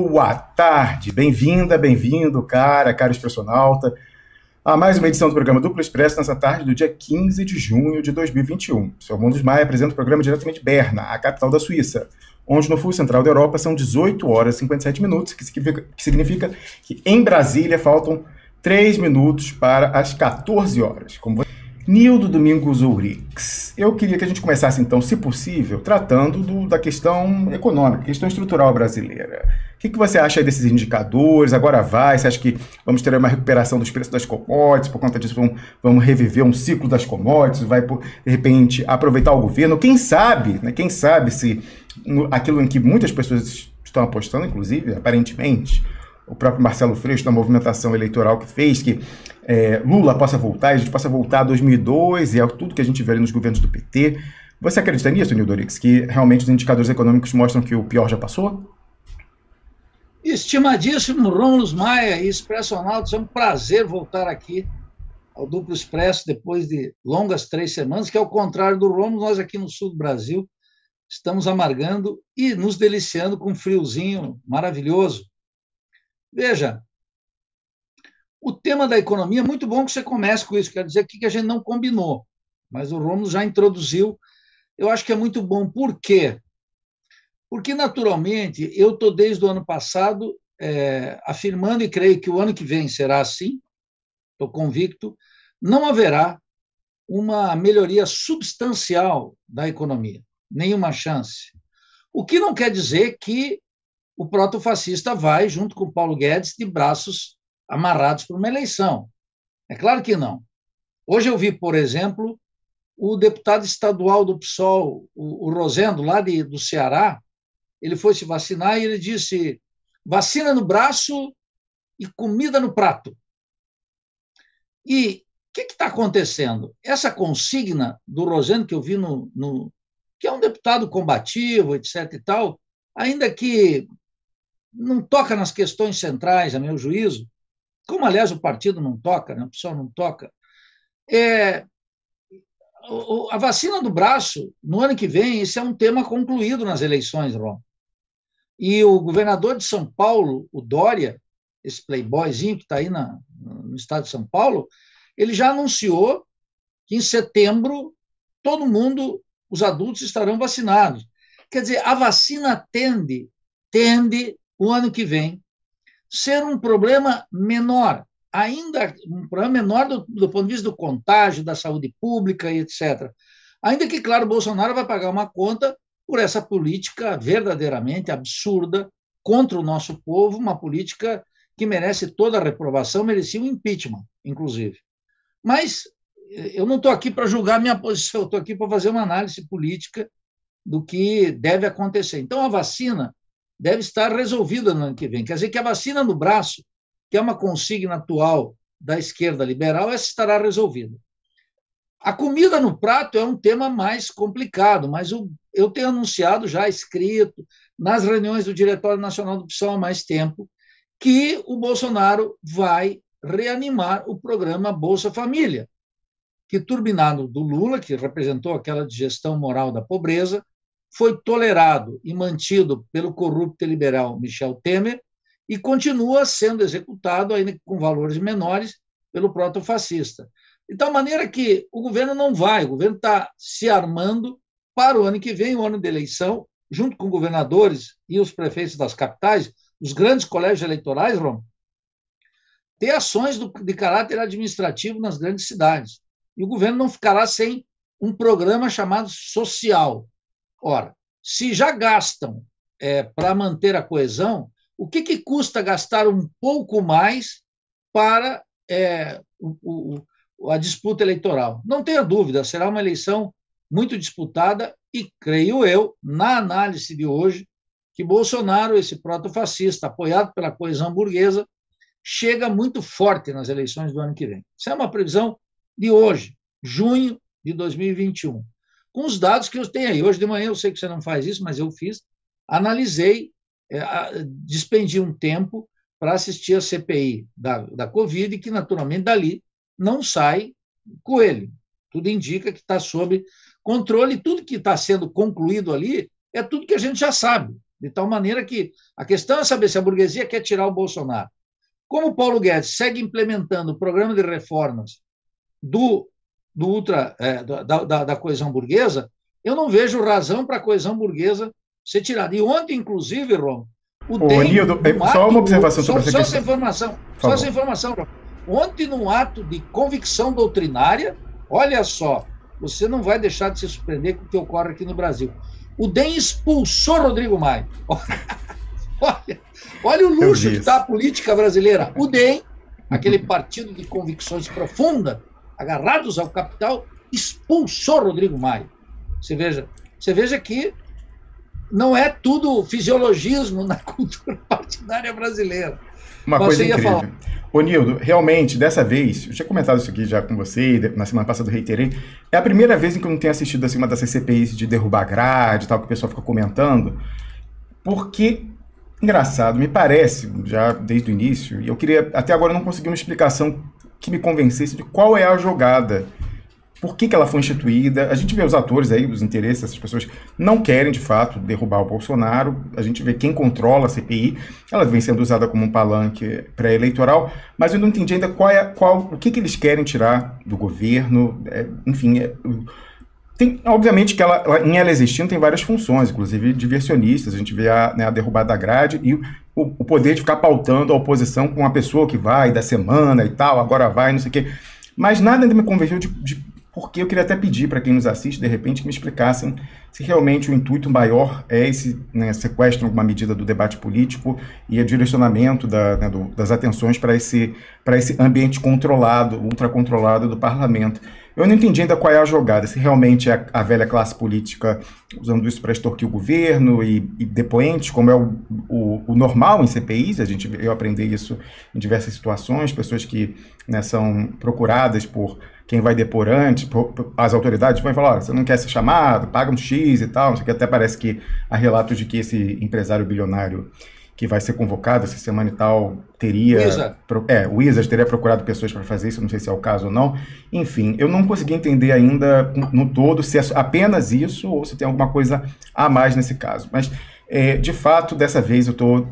Boa tarde, bem-vinda, bem-vindo, caro expressionauta, a mais uma edição do programa Duplo Expresso nessa tarde do dia 15 de junho de 2021. Sou Mundos Maia, apresento o programa diretamente de Berna, a capital da Suíça, onde no fuso central da Europa são 18 horas e 57 minutos, que significa que em Brasília faltam 3 minutos para as 14 horas. Nildo Domingos Ourix, eu queria que a gente começasse, então, se possível, tratando da questão econômica, questão estrutural brasileira. O que você acha aí desses indicadores? Agora você acha que vamos ter uma recuperação dos preços das commodities, por conta disso vamos reviver um ciclo das commodities, vai, de repente, aproveitar o governo? Quem sabe se aquilo em que muitas pessoas estão apostando, inclusive, aparentemente, o próprio Marcelo Freixo, da movimentação eleitoral que fez, que Lula possa voltar, a gente possa voltar a 2002 e é tudo que a gente vê ali nos governos do PT. Você acredita nisso, Nildo Ourix, que realmente os indicadores econômicos mostram que o pior já passou? Estimadíssimo Rômulo Maia e Expressionautas, é um prazer voltar aqui ao Duplo Expresso depois de longas 3 semanas, que ao contrário do Rômulo, nós aqui no sul do Brasil estamos amargando e nos deliciando com um friozinho maravilhoso. Veja, o tema da economia, é muito bom que você comece com isso, quer dizer que a gente não combinou, mas o Rômulo já introduziu, eu acho que é muito bom. Por quê? Porque, naturalmente, eu estou desde o ano passado afirmando, e creio que o ano que vem será assim, estou convicto, não haverá uma melhoria substancial da economia, nenhuma chance. O que não quer dizer que o protofascista vai, junto com o Paulo Guedes, de braços amarrados para uma eleição. É claro que não. Hoje eu vi, por exemplo, o deputado estadual do PSOL, o Rosendo, lá do Ceará, ele foi se vacinar e ele disse: vacina no braço e comida no prato. E o que está acontecendo? Essa consigna do Rosendo, que eu vi que é um deputado combativo, etc. e tal, ainda que não toca nas questões centrais, a meu juízo, como, aliás, o partido não toca, né? O PSOL não toca. A vacina do braço, no ano que vem, isso é um tema concluído nas eleições, Rom. E o governador de São Paulo, o Dória, esse playboyzinho que está aí no estado de São Paulo, ele já anunciou que em setembro todo mundo, os adultos, estarão vacinados. Quer dizer, a vacina tende, o ano que vem, ser um problema menor, ainda um problema menor do ponto de vista do contágio, da saúde pública e etc. Ainda que, claro, o Bolsonaro vai pagar uma conta por essa política verdadeiramente absurda contra o nosso povo, uma política que merece toda a reprovação, merecia um impeachment, inclusive. Mas eu não estou aqui para julgar minha posição, eu estou aqui para fazer uma análise política do que deve acontecer. Então, a vacina deve estar resolvida no ano que vem. Quer dizer que a vacina no braço, que é uma consigna atual da esquerda liberal, essa estará resolvida. A comida no prato é um tema mais complicado, mas eu tenho anunciado, já escrito, nas reuniões do Diretório Nacional do PSOL há mais tempo, que o Bolsonaro vai reanimar o programa Bolsa Família, que, turbinado do Lula, que representou aquela digestão moral da pobreza, foi tolerado e mantido pelo corrupto liberal Michel Temer e continua sendo executado, ainda com valores menores, pelo protofascista. De tal maneira que o governo não vai, o governo está se armando para o ano que vem, o ano de eleição, junto com governadores e os prefeitos das capitais, os grandes colégios eleitorais, Rom, ter ações de caráter administrativo nas grandes cidades. E o governo não ficará sem um programa chamado social. Ora, se já gastam para manter a coesão, o que custa gastar um pouco mais para a disputa eleitoral? Não tenha dúvida, será uma eleição muito disputada e, creio eu, na análise de hoje, que Bolsonaro, esse protofascista, apoiado pela coesão burguesa, chega muito forte nas eleições do ano que vem. Isso é uma previsão de hoje, junho de 2021. Com os dados que eu tenho aí. Hoje de manhã, eu sei que você não faz isso, mas eu fiz, analisei, despendi um tempo para assistir a CPI da Covid, que naturalmente dali não sai coelho. Tudo indica que está sob controle, tudo que está sendo concluído ali é tudo que a gente já sabe. De tal maneira que a questão é saber se a burguesia quer tirar o Bolsonaro. Como o Paulo Guedes segue implementando o programa de reformas da coesão burguesa, eu não vejo razão para a coesão burguesa ser tirada. E ontem, inclusive, Ron, Nildo, só uma observação sobre essa questão. Só essa informação, Ron. Ontem, num ato de convicção doutrinária, olha só, você não vai deixar de se surpreender com o que ocorre aqui no Brasil. O DEM expulsou Rodrigo Maia. Olha o luxo que está a política brasileira. O DEM, aquele partido de convicções profundas, agarrados ao capital, expulsou Rodrigo Maia. Você veja que não é tudo fisiologismo na cultura partidária brasileira. Uma coisa incrível. Ô, Nildo, realmente, dessa vez, eu tinha comentado isso aqui já com você, na semana passada eu reiterei, é a primeira vez em que eu não tenho assistido assim, uma dessas CPIs de derrubar grade e tal, que o pessoal fica comentando, porque, engraçado, me parece, já desde o início, e eu queria, até agora eu não consegui uma explicação que me convencesse de qual é a jogada. Por que ela foi instituída? A gente vê os atores aí, os interesses, essas pessoas não querem, de fato, derrubar o Bolsonaro. A gente vê quem controla a CPI. Ela vem sendo usada como um palanque pré-eleitoral, mas eu não entendi ainda o que eles querem tirar do governo. Obviamente que em ela existindo tem várias funções, inclusive diversionistas. A gente vê a derrubada da grade e o poder de ficar pautando a oposição com uma pessoa que vai da semana e tal, agora vai, não sei o quê. Mas nada ainda me convenceu porque eu queria até pedir para quem nos assiste, de repente, que me explicassem se realmente o intuito maior é esse sequestro, alguma medida do debate político e o direcionamento das atenções para esse ambiente controlado, ultracontrolado do parlamento. Eu não entendi ainda qual é a jogada, se realmente é a velha classe política usando isso para extorquir o governo e depoentes, como é o normal em CPIs, eu aprendi isso em diversas situações, pessoas que são procuradas por quem vai depor antes, as autoridades vão falar, você não quer ser chamado, paga um X e tal, não sei o que, até parece que há relatos de que esse empresário bilionário que vai ser convocado essa semana e tal, o Wizard teria procurado pessoas para fazer isso, não sei se é o caso ou não. Enfim, eu não consegui entender ainda no todo se é apenas isso ou se tem alguma coisa a mais nesse caso. Mas, de fato, dessa vez eu estou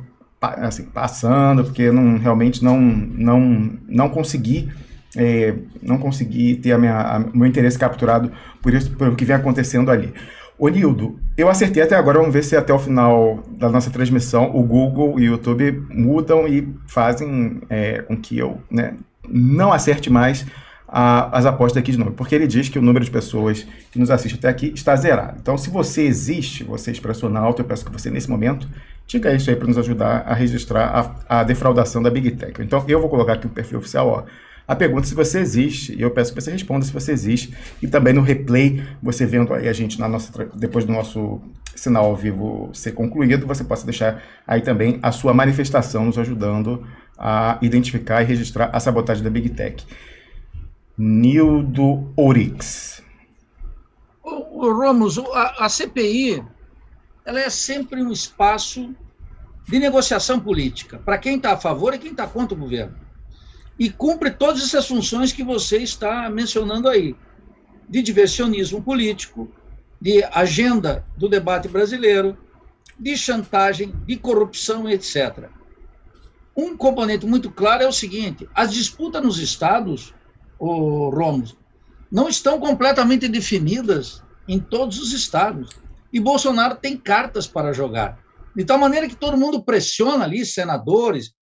passando, porque realmente não consegui ter meu interesse capturado por o que vem acontecendo ali. Ô, Nildo, eu acertei até agora, vamos ver se até o final da nossa transmissão o Google e o YouTube mudam e fazem com que eu não acerte mais as apostas aqui de novo, porque ele diz que o número de pessoas que nos assiste até aqui está zerado. Então, se você existe, você é expressionalta, eu peço que você, nesse momento, diga isso aí para nos ajudar a registrar a defraudação da Big Tech. Então, eu vou colocar aqui o perfil oficial, a pergunta se você existe, e eu peço que você responda se você existe, e também no replay, você vendo aí a gente depois do nosso sinal ao vivo ser concluído, você possa deixar aí também a sua manifestação nos ajudando a identificar e registrar a sabotagem da Big Tech. Nildo Oryx. Ramos, a CPI ela é sempre um espaço de negociação política, para quem está a favor e quem está contra o governo. E cumpre todas essas funções que você está mencionando aí, de diversionismo político, de agenda do debate brasileiro, de chantagem, de corrupção, etc. Um componente muito claro é o seguinte: as disputas nos estados, Romos, não estão completamente definidas em todos os estados. E Bolsonaro tem cartas para jogar. De tal maneira que todo mundo pressiona ali, senadores,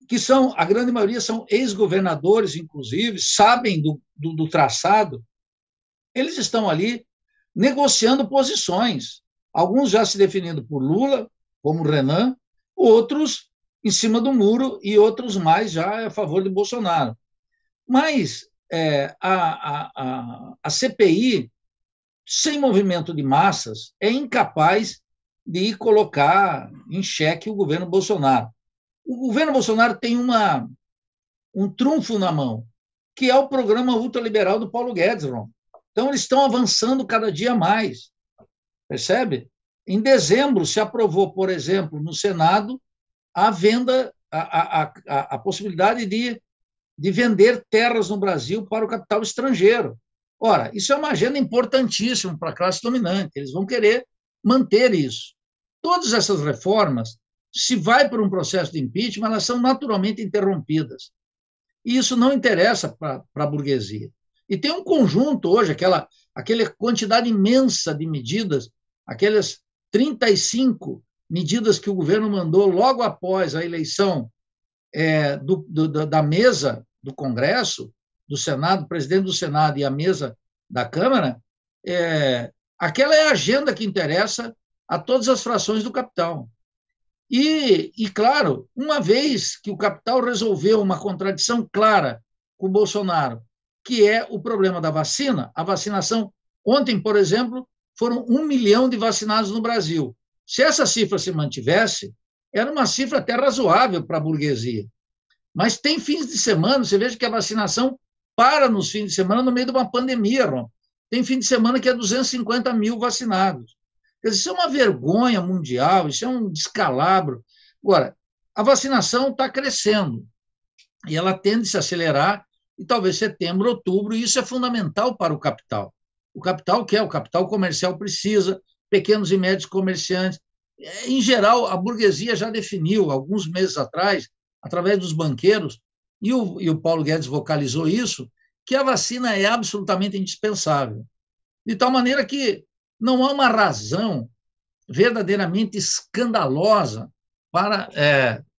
que a grande maioria são ex-governadores, inclusive, sabem do traçado, eles estão ali negociando posições. Alguns já se definindo por Lula, como Renan, outros em cima do muro e outros mais já a favor de Bolsonaro. Mas a CPI, sem movimento de massas, é incapaz de colocar em xeque o governo Bolsonaro. O governo Bolsonaro tem um trunfo na mão, que é o programa ultraliberal do Paulo Guedes, Ron. Então, eles estão avançando cada dia mais, percebe? Em dezembro, se aprovou, por exemplo, no Senado, a venda, a possibilidade de vender terras no Brasil para o capital estrangeiro. Ora, isso é uma agenda importantíssima para a classe dominante, eles vão querer manter isso. todas essas reformas, se vai por um processo de impeachment, elas são naturalmente interrompidas. E isso não interessa para a burguesia. E tem um conjunto hoje, aquela quantidade imensa de medidas, aquelas 35 medidas que o governo mandou logo após a eleição da mesa do Congresso, do Senado, presidente do Senado e a mesa da Câmara, aquela é a agenda que interessa a todas as frações do capital. E, claro, uma vez que o capital resolveu uma contradição clara com o Bolsonaro, que é o problema da vacina, a vacinação, ontem, por exemplo, foram 1 milhão de vacinados no Brasil. Se essa cifra se mantivesse, era uma cifra até razoável para a burguesia. Mas tem fins de semana, você veja que a vacinação para nos fins de semana no meio de uma pandemia, Ron. Tem fim de semana que é 250 mil vacinados. Quer dizer, isso é uma vergonha mundial, isso é um descalabro. Agora, a vacinação está crescendo e ela tende a se acelerar e talvez setembro, outubro, e isso é fundamental para o capital. O capital quer, o capital comercial precisa, pequenos e médios comerciantes. Em geral, a burguesia já definiu, alguns meses atrás, através dos banqueiros, e o Paulo Guedes vocalizou isso, que a vacina é absolutamente indispensável. De tal maneira que não há uma razão verdadeiramente escandalosa para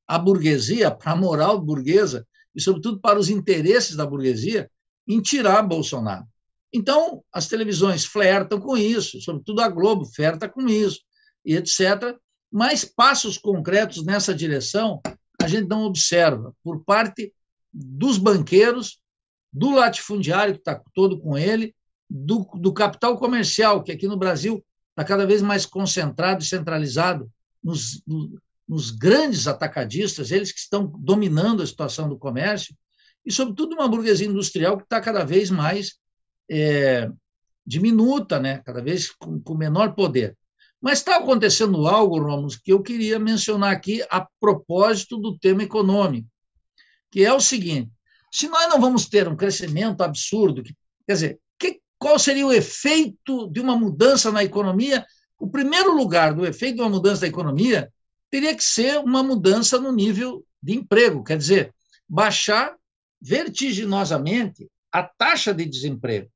a burguesia, para a moral burguesa, e, sobretudo, para os interesses da burguesia, em tirar Bolsonaro. Então, as televisões flertam com isso, sobretudo a Globo flerta com isso, e etc. Mas passos concretos nessa direção a gente não observa por parte dos banqueiros, do latifundiário, que está todo com ele, do capital comercial, que aqui no Brasil está cada vez mais concentrado e centralizado nos grandes atacadistas, eles que estão dominando a situação do comércio, e, sobretudo, uma burguesia industrial que está cada vez mais diminuta, né? Cada vez com menor poder. Mas está acontecendo algo, Rômulo, que eu queria mencionar aqui a propósito do tema econômico, que é o seguinte: se nós não vamos ter um crescimento absurdo, quer dizer, qual seria o efeito de uma mudança na economia? O primeiro lugar do efeito de uma mudança da economia teria que ser uma mudança no nível de emprego, quer dizer, baixar vertiginosamente a taxa de desemprego.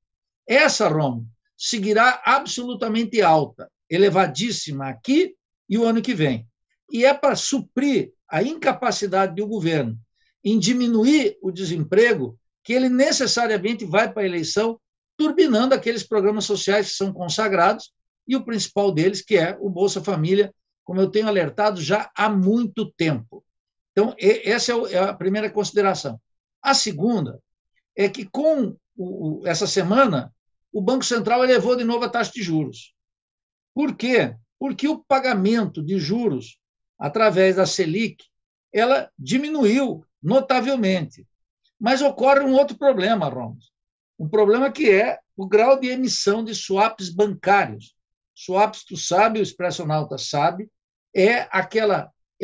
Essa, Rômulo, seguirá absolutamente alta, elevadíssima aqui e o ano que vem. E é para suprir a incapacidade do governo em diminuir o desemprego que ele necessariamente vai para a eleição turbinando aqueles programas sociais que são consagrados, e o principal deles, que é o Bolsa Família, como eu tenho alertado já há muito tempo. Então, essa é a primeira consideração. A segunda é que, essa semana, o Banco Central elevou de novo a taxa de juros. Por quê? Porque o pagamento de juros através da Selic, ela diminuiu notavelmente. Mas ocorre um outro problema, Rômulo. Um problema que é o grau de emissão de swaps bancários. Swaps, tu sabe, o Expressionauta sabe, é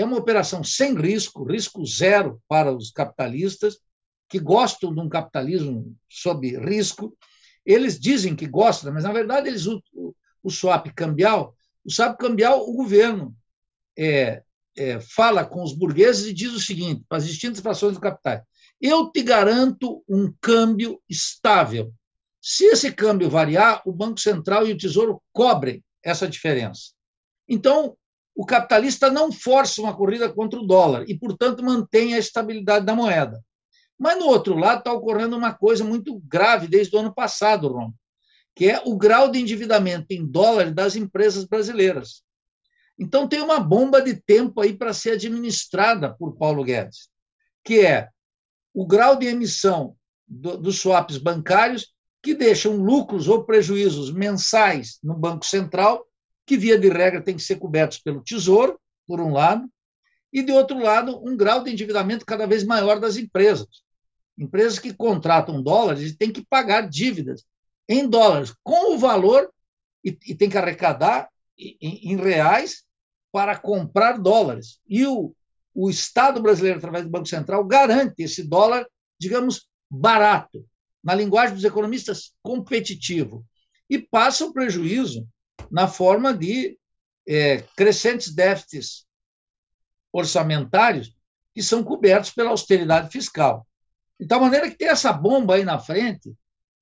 uma operação sem risco, risco zero para os capitalistas, que gostam de um capitalismo sob risco. Eles dizem que gostam, mas, na verdade, eles usam o swap cambial. O swap cambial, o governo fala com os burgueses e diz o seguinte, para as distintas frações do capital: eu te garanto um câmbio estável. Se esse câmbio variar, o Banco Central e o Tesouro cobrem essa diferença. Então, o capitalista não força uma corrida contra o dólar e, portanto, mantém a estabilidade da moeda. Mas, no outro lado, está ocorrendo uma coisa muito grave desde o ano passado, Ron, que é o grau de endividamento em dólar das empresas brasileiras. Então, tem uma bomba de tempo aí para ser administrada por Paulo Guedes, que é o grau de emissão dos swaps bancários, que deixam lucros ou prejuízos mensais no Banco Central, que, via de regra, tem que ser cobertos pelo Tesouro, por um lado, e, de outro lado, um grau de endividamento cada vez maior das empresas. Empresas que contratam dólares e têm que pagar dívidas em dólares, com o valor, e tem que arrecadar em reais para comprar dólares. E o Estado brasileiro, através do Banco Central, garante esse dólar, digamos, barato, na linguagem dos economistas, competitivo, e passa o prejuízo na forma de crescentes déficits orçamentários que são cobertos pela austeridade fiscal. De tal maneira que tem essa bomba aí na frente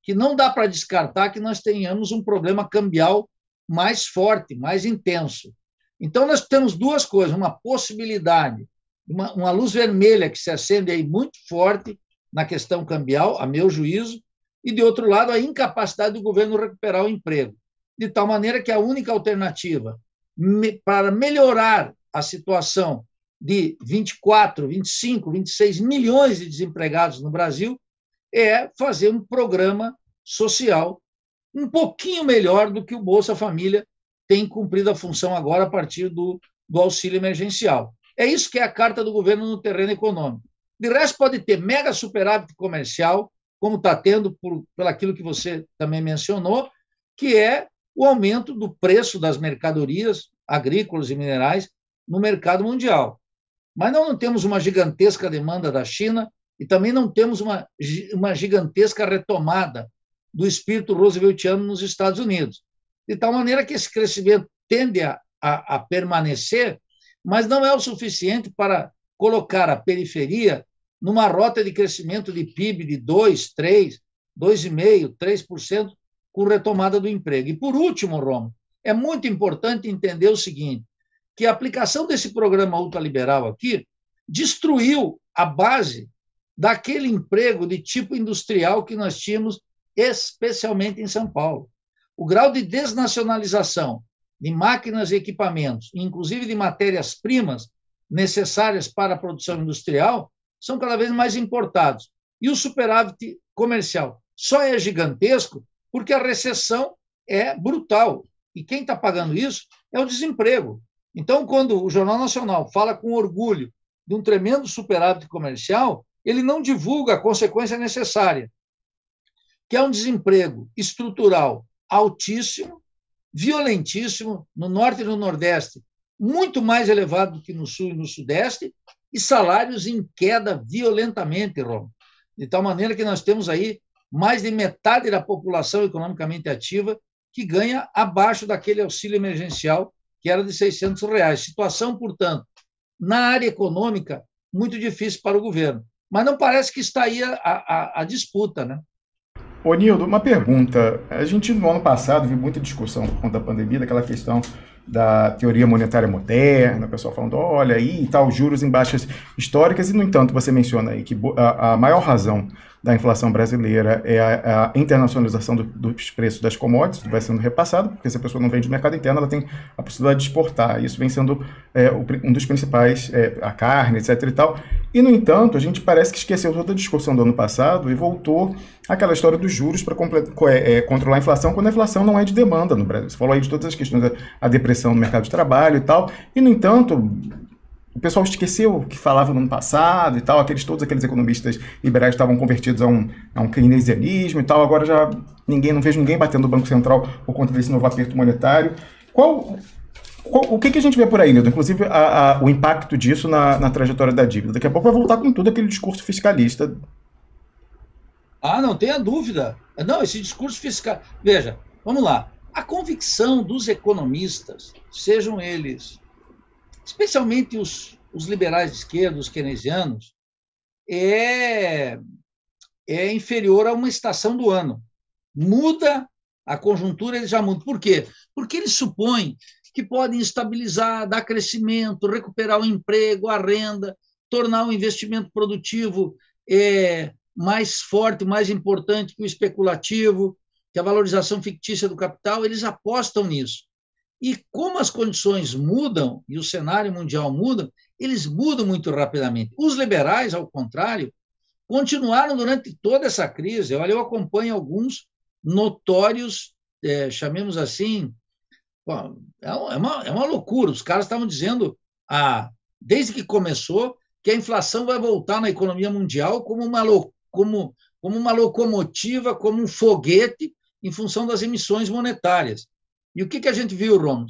que não dá para descartar que nós tenhamos um problema cambial mais forte, mais intenso. Então, nós temos duas coisas, uma possibilidade, uma luz vermelha que se acende aí muito forte na questão cambial, a meu juízo, e, de outro lado, a incapacidade do governo recuperar o emprego. De tal maneira que a única alternativa para melhorar a situação de 24, 25, 26 milhões de desempregados no Brasil é fazer um programa social um pouquinho melhor do que o Bolsa Família tem cumprido a função agora a partir do auxílio emergencial. É isso que é a carta do governo no terreno econômico. De resto, pode ter mega superávit comercial, como está tendo por aquilo que você também mencionou, que é o aumento do preço das mercadorias agrícolas e minerais no mercado mundial. Mas não temos uma gigantesca demanda da China e também não temos uma gigantesca retomada do espírito rooseveltiano nos Estados Unidos. De tal maneira que esse crescimento tende a permanecer, mas não é o suficiente para colocar a periferia numa rota de crescimento de PIB de 2, 3, 2,5%, 3%, com retomada do emprego. E, por último, Romo, é muito importante entender o seguinte, que a aplicação desse programa ultraliberal aqui destruiu a base daquele emprego de tipo industrial que nós tínhamos, especialmente em São Paulo. O grau de desnacionalização de máquinas e equipamentos, inclusive de matérias-primas necessárias para a produção industrial, são cada vez mais importados. E o superávit comercial só é gigantesco porque a recessão é brutal. E quem está pagando isso é o desemprego. Então, quando o Jornal Nacional fala com orgulho de um tremendo superávit comercial, ele não divulga a consequência necessária, que é um desemprego estrutural altíssimo, violentíssimo, no Norte e no Nordeste, muito mais elevado do que no Sul e no Sudeste, e salários em queda violentamente, Romo. De tal maneira que nós temos aí mais de metade da população economicamente ativa que ganha abaixo daquele auxílio emergencial que era de R$ 600. Situação, portanto, na área econômica, muito difícil para o governo. Mas não parece que está aí a disputa, né? Ô, Nildo, uma pergunta. A gente, no ano passado, viu muita discussão por conta da pandemia, daquela questão da teoria monetária moderna, o pessoal falando, olha aí, tal, juros em baixas históricas, e, no entanto, você menciona aí que a maior razão da inflação brasileira é a internacionalização dos preços das commodities, que vai sendo repassado, porque se a pessoa não vende no mercado interno, ela tem a possibilidade de exportar. Isso vem sendo um dos principais, a carne, etc. e tal. E, no entanto, a gente parece que esqueceu toda a discussão do ano passado e voltou àquela história dos juros para controlar a inflação, quando a inflação não é de demanda no Brasil. Você falou aí de todas as questões da depressão no mercado de trabalho e tal. E, no entanto, o pessoal esqueceu o que falava no ano passado e tal, todos aqueles economistas liberais estavam convertidos a um keynesianismo e tal, agora já não vejo ninguém batendo no Banco Central por conta desse novo aperto monetário. O que a gente vê por aí, Nildo? Inclusive o impacto disso na trajetória da dívida. Daqui a pouco vai voltar com tudo aquele discurso fiscalista. Não tenha dúvida. Não, esse discurso fiscal... Veja, vamos lá. A convicção dos economistas, sejam eles especialmente os liberais de esquerda, os keynesianos, é inferior a uma estação do ano. Muda a conjuntura, eles já mudam. Por quê? Porque eles supõem que podem estabilizar, dar crescimento, recuperar o emprego, a renda, tornar o investimento produtivo mais forte, mais importante que o especulativo, que a valorização fictícia do capital. Eles apostam nisso. E como as condições mudam e o cenário mundial muda, eles mudam muito rapidamente. Os liberais, ao contrário, continuaram durante toda essa crise. Olha, eu acompanho alguns notórios, chamemos assim, é uma loucura. Os caras estavam dizendo, desde que começou, que a inflação vai voltar na economia mundial como uma locomotiva, como um foguete, em função das emissões monetárias. E o que a gente viu, Romulo?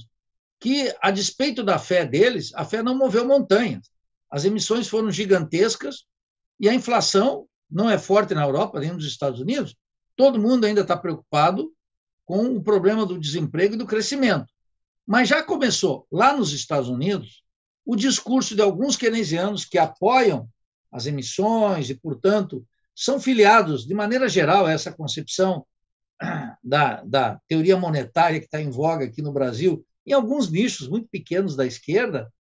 Que, a despeito da fé deles, a fé não moveu montanhas. As emissões foram gigantescas e a inflação não é forte na Europa, nem nos Estados Unidos. Todo mundo ainda está preocupado com o problema do desemprego e do crescimento. Mas já começou lá nos Estados Unidos o discurso de alguns keynesianos que apoiam as emissões e, portanto, são filiados, de maneira geral, a essa concepção da teoria monetária que está em voga aqui no Brasil, em alguns nichos muito pequenos da esquerda,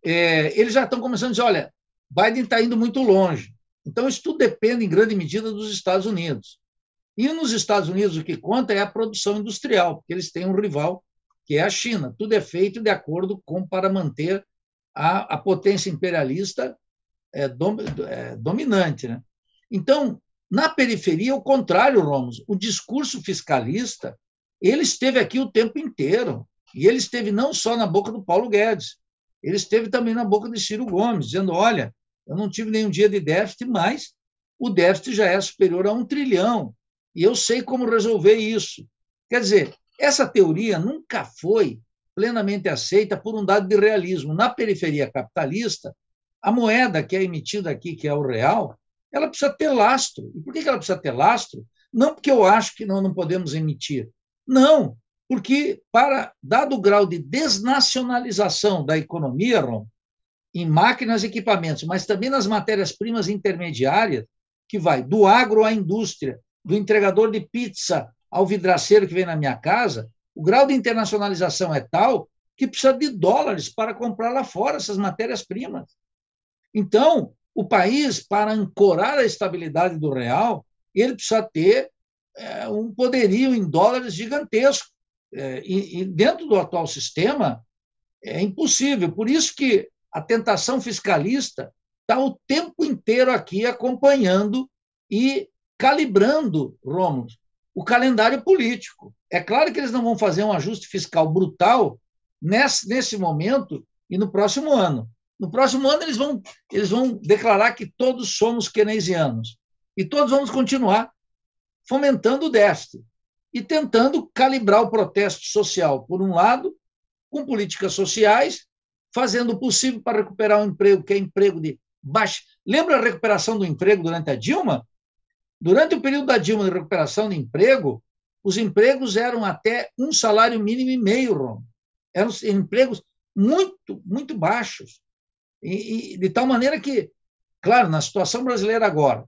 eles já estão começando a dizer, olha, Biden está indo muito longe. Então, isso tudo depende, em grande medida, dos Estados Unidos. E nos Estados Unidos, o que conta é a produção industrial, porque eles têm um rival, que é a China. Tudo é feito de acordo com para manter a potência imperialista dominante. Né? Então, na periferia, o contrário, Romos, o discurso fiscalista, ele esteve aqui o tempo inteiro, e ele esteve não só na boca do Paulo Guedes, ele esteve também na boca de Ciro Gomes, dizendo, olha, eu não tive nenhum dia de déficit, mas o déficit já é superior a 1 trilhão, e eu sei como resolver isso. Quer dizer, essa teoria nunca foi plenamente aceita por um dado de realismo. Na periferia capitalista, a moeda que é emitida aqui, que é o real, ela precisa ter lastro. E por que ela precisa ter lastro? Não porque eu acho que não podemos emitir. Não, porque dado o grau de desnacionalização da economia, Rom, em máquinas e equipamentos, mas também nas matérias-primas intermediárias, que vai do agro à indústria, do entregador de pizza ao vidraceiro que vem na minha casa, o grau de internacionalização é tal que precisa de dólares para comprar lá fora essas matérias-primas. Então, o país, para ancorar a estabilidade do real, ele precisa ter um poderio em dólares gigantesco. E dentro do atual sistema, é impossível. Por isso que a tentação fiscalista está o tempo inteiro aqui acompanhando e calibrando, Rômulo, o calendário político. É claro que eles não vão fazer um ajuste fiscal brutal nesse momento e no próximo ano. No próximo ano, eles vão declarar que todos somos keynesianos. E todos vamos continuar fomentando o déficit e tentando calibrar o protesto social, por um lado, com políticas sociais, fazendo o possível para recuperar o emprego, que é emprego de baixa. Lembra a recuperação do emprego durante a Dilma? Durante o período da Dilma de recuperação de emprego, os empregos eram até um salário mínimo e meio, Rom. Eram empregos muito, muito baixos. E de tal maneira que, claro, na situação brasileira agora,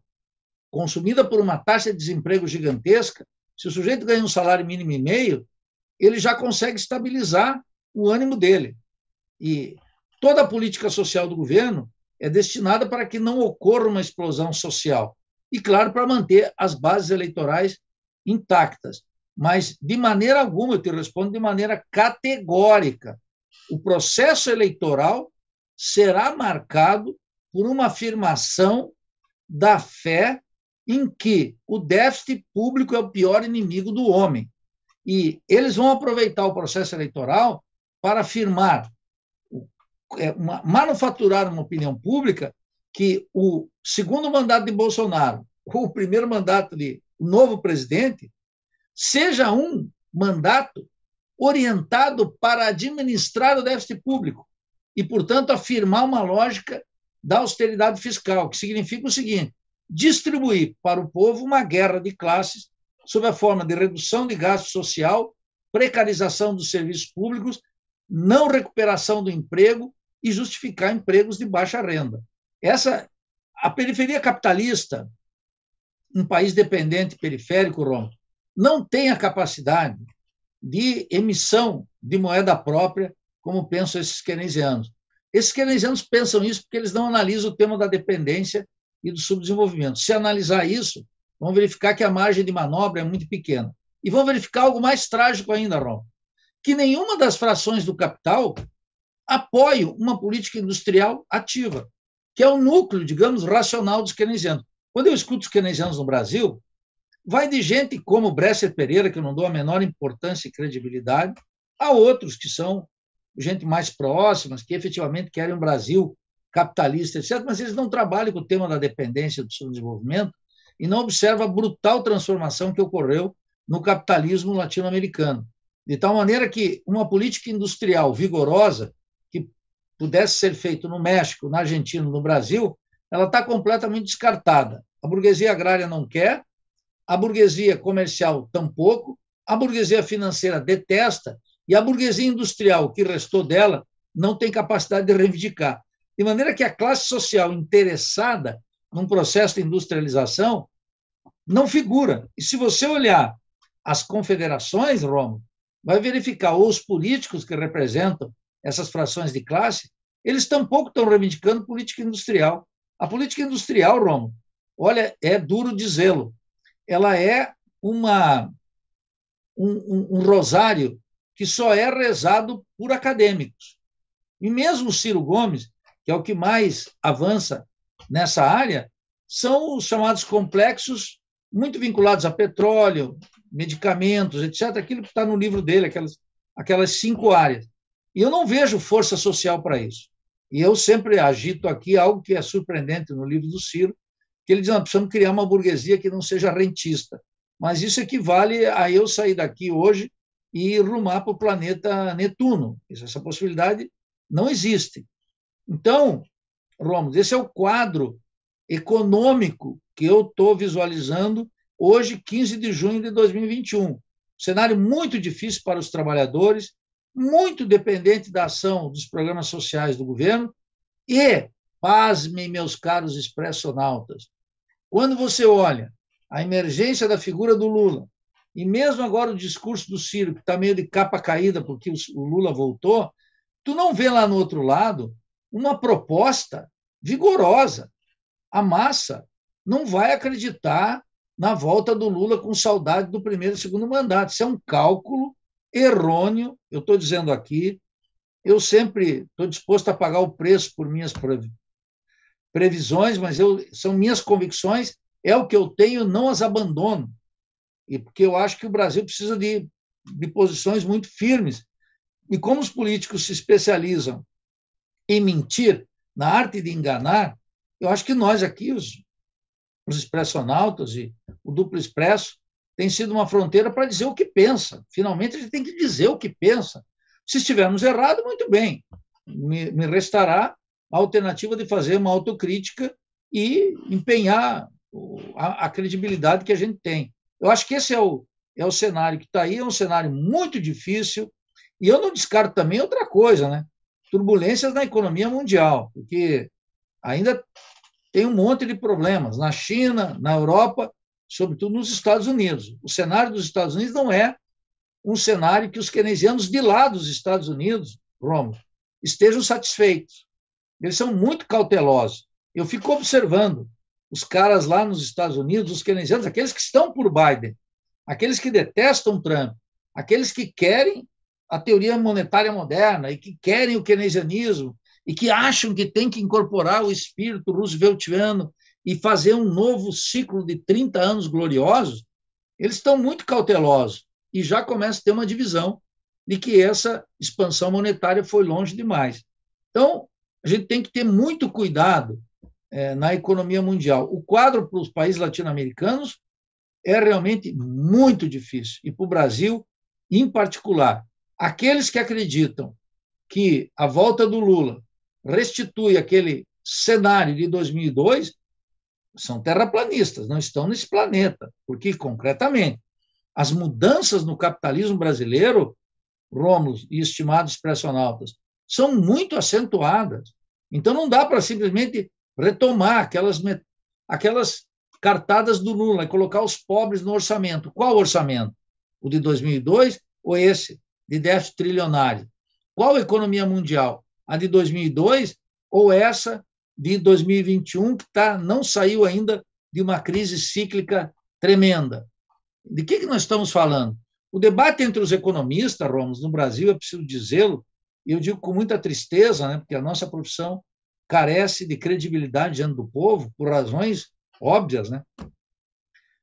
consumida por uma taxa de desemprego gigantesca, se o sujeito ganha um salário mínimo e meio, ele já consegue estabilizar o ânimo dele. E toda a política social do governo é destinada para que não ocorra uma explosão social. E, claro, para manter as bases eleitorais intactas. Mas, de maneira alguma, eu te respondo de maneira categórica, o processo eleitoral será marcado por uma afirmação da fé em que o déficit público é o pior inimigo do homem. E eles vão aproveitar o processo eleitoral para afirmar, manufaturar uma opinião pública que o segundo mandato de Bolsonaro, ou o primeiro mandato de novo presidente, seja um mandato orientado para administrar o déficit público e, portanto, afirmar uma lógica da austeridade fiscal, que significa o seguinte: distribuir para o povo uma guerra de classes sob a forma de redução de gasto social, precarização dos serviços públicos, não recuperação do emprego e justificar empregos de baixa renda. A periferia capitalista, um país dependente periférico, Ron, não tem a capacidade de emissão de moeda própria, como pensam esses keynesianos. Esses keynesianos pensam isso porque eles não analisam o tema da dependência e do subdesenvolvimento. Se analisar isso, vão verificar que a margem de manobra é muito pequena. E vão verificar algo mais trágico ainda, Ron, que nenhuma das frações do capital apoia uma política industrial ativa, que é o núcleo, digamos, racional dos keynesianos. Quando eu escuto os keynesianos no Brasil, vai de gente como Bresser Pereira, que eu não dou a menor importância e credibilidade, a outros que são gente mais próxima, que efetivamente querem um Brasil capitalista, etc., mas eles não trabalham com o tema da dependência do subdesenvolvimento e não observam a brutal transformação que ocorreu no capitalismo latino-americano. De tal maneira que uma política industrial vigorosa, que pudesse ser feita no México, na Argentina, no Brasil, ela está completamente descartada. A burguesia agrária não quer, a burguesia comercial tampouco, a burguesia financeira detesta, E a burguesia industrial, o que restou dela, não tem capacidade de reivindicar. De maneira que a classe social interessada num processo de industrialização não figura. E se você olhar as confederações, Romo, vai verificar os políticos que representam essas frações de classe, eles tampouco estão reivindicando política industrial. A política industrial, Romo, olha, é duro dizê-lo, ela é um rosário que só é rezado por acadêmicos. E mesmo o Ciro Gomes, que é o que mais avança nessa área, são os chamados complexos muito vinculados a petróleo, medicamentos, etc., aquilo que está no livro dele, aquelas 5 áreas. E eu não vejo força social para isso. E eu sempre agito aqui algo que é surpreendente no livro do Ciro, que ele diz, nós precisamos criar uma burguesia que não seja rentista. Mas isso equivale a eu sair daqui hoje e rumar para o planeta Netuno. Essa possibilidade não existe. Então, Rômulo, esse é o quadro econômico que eu estou visualizando hoje, 15 de junho de 2021. Cenário muito difícil para os trabalhadores, muito dependente da ação dos programas sociais do governo e, pasmem, meus caros expressonautas, quando você olha a emergência da figura do Lula e mesmo agora o discurso do Ciro, que está meio de capa caída porque o Lula voltou, tu não vê lá no outro lado uma proposta vigorosa. A massa não vai acreditar na volta do Lula com saudade do primeiro e segundo mandato. Isso é um cálculo errôneo. Eu estou dizendo aqui, eu sempre estou disposto a pagar o preço por minhas previsões, mas são minhas convicções, é o que eu tenho, não as abandono. E porque eu acho que o Brasil precisa de posições muito firmes. E como os políticos se especializam em mentir, na arte de enganar, eu acho que nós aqui, os expressionautas e o Duplo Expresso, tem sido uma fronteira para dizer o que pensa. Finalmente, a gente tem que dizer o que pensa. Se estivermos errados, muito bem. Me restará a alternativa de fazer uma autocrítica e empenhar a credibilidade que a gente tem. Eu acho que esse é o cenário que está aí, é um cenário muito difícil, e eu não descarto também outra coisa, né? Turbulências na economia mundial, porque ainda tem um monte de problemas na China, na Europa, sobretudo nos Estados Unidos. O cenário dos Estados Unidos não é um cenário que os keynesianos de lá dos Estados Unidos, Romulo, estejam satisfeitos. Eles são muito cautelosos. Eu fico observando os caras lá nos Estados Unidos, os keynesianos, aqueles que estão por Biden, aqueles que detestam Trump, aqueles que querem a teoria monetária moderna e que querem o keynesianismo e que acham que tem que incorporar o espírito rooseveltiano e fazer um novo ciclo de 30 anos gloriosos, eles estão muito cautelosos e já começa a ter uma divisão de que essa expansão monetária foi longe demais. Então, a gente tem que ter muito cuidado na economia mundial. O quadro para os países latino-americanos é realmente muito difícil, e para o Brasil, em particular. Aqueles que acreditam que a volta do Lula restitui aquele cenário de 2002 são terraplanistas, não estão nesse planeta, porque, concretamente, as mudanças no capitalismo brasileiro, Rômulo e estimados expressionautas, são muito acentuadas. Então, não dá para simplesmente retomar aquelas cartadas do Lula e colocar os pobres no orçamento. Qual orçamento? O de 2002 ou esse de déficit trilionário? Qual economia mundial? A de 2002 ou essa de 2021, que não saiu ainda de uma crise cíclica tremenda? De que nós estamos falando? O debate entre os economistas, Rômulo, no Brasil, é preciso dizê-lo, e eu digo com muita tristeza, né, porque a nossa profissão carece de credibilidade diante do povo, por razões óbvias, né?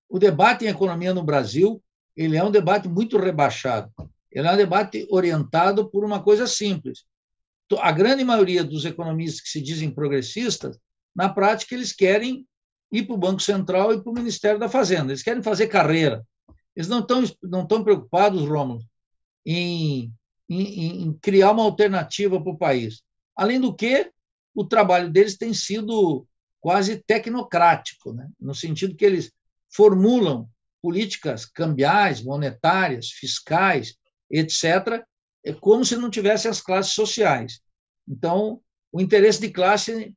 O debate em economia no Brasil, ele é um debate muito rebaixado. Ele é um debate orientado por uma coisa simples. A grande maioria dos economistas que se dizem progressistas, na prática, eles querem ir para o Banco Central e para o Ministério da Fazenda. Eles querem fazer carreira. Eles não estão preocupados, Rômulo, em criar uma alternativa para o país. Além do que, o trabalho deles tem sido quase tecnocrático, né? No sentido que eles formulam políticas cambiais, monetárias, fiscais, etc., é como se não tivesse as classes sociais. Então, o interesse de classe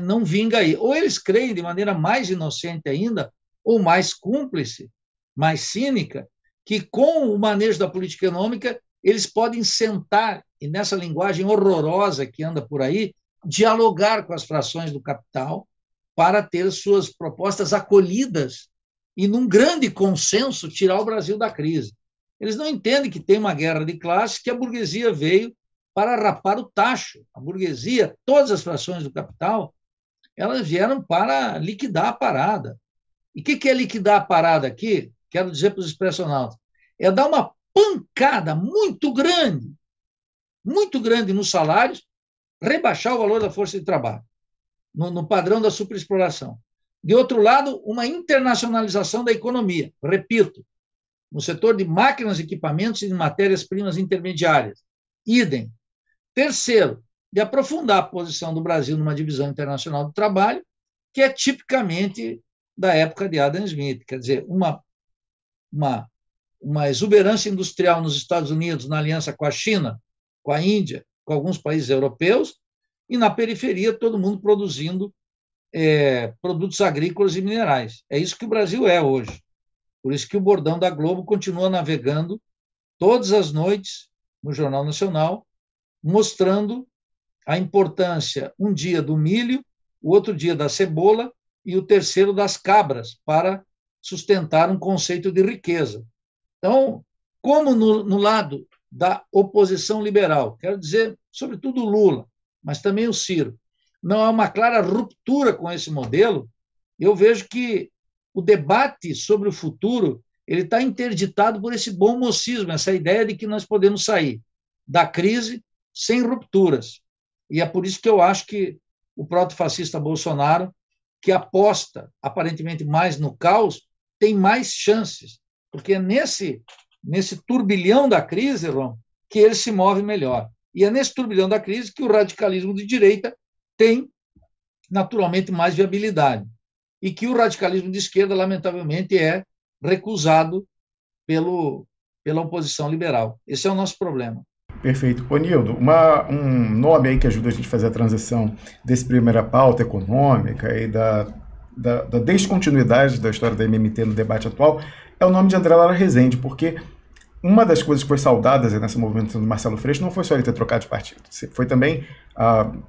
não vinga aí. Ou eles creem de maneira mais inocente ainda, ou mais cúmplice, mais cínica, que com o manejo da política econômica eles podem sentar, e nessa linguagem horrorosa que anda por aí, dialogar com as frações do capital para ter suas propostas acolhidas e, num grande consenso, tirar o Brasil da crise. Eles não entendem que tem uma guerra de classes, que a burguesia veio para rapar o tacho. A burguesia, todas as frações do capital, elas vieram para liquidar a parada. E o que é liquidar a parada aqui? Quero dizer para os expressionautas, é dar uma pancada muito grande nos salários, rebaixar o valor da força de trabalho, no padrão da superexploração. De outro lado, uma internacionalização da economia. Repito, no setor de máquinas, equipamentos e de matérias-primas intermediárias. Idem. Terceiro, de aprofundar a posição do Brasil numa divisão internacional do trabalho, que é tipicamente da época de Adam Smith, quer dizer, uma exuberância industrial nos Estados Unidos, na aliança com a China, com a Índia, com alguns países europeus, e na periferia todo mundo produzindo produtos agrícolas e minerais. É isso que o Brasil é hoje. Por isso que o bordão da Globo continua navegando todas as noites no Jornal Nacional, mostrando a importância, um dia do milho, o outro dia da cebola e o terceiro das cabras, para sustentar um conceito de riqueza. Então, como no lado da oposição liberal, quero dizer, sobretudo o Lula, mas também o Ciro, não há uma clara ruptura com esse modelo, eu vejo que o debate sobre o futuro ele está interditado por esse bom mocismo, essa ideia de que nós podemos sair da crise sem rupturas. E é por isso que eu acho que o proto-fascista Bolsonaro, que aposta aparentemente mais no caos, tem mais chances, porque é nesse turbilhão da crise, Ron, que ele se move melhor. E é nesse turbilhão da crise que o radicalismo de direita tem, naturalmente, mais viabilidade. E que o radicalismo de esquerda, lamentavelmente, é recusado pela oposição liberal. Esse é o nosso problema. Perfeito. Ô, Nildo, um nome aí que ajuda a gente a fazer a transição desse primeira pauta econômica e da descontinuidade da história da MMT no debate atual é o nome de André Lara Rezende, porque uma das coisas que foi saudada nessa movimentação do Marcelo Freixo não foi só ele ter trocado de partido, foi também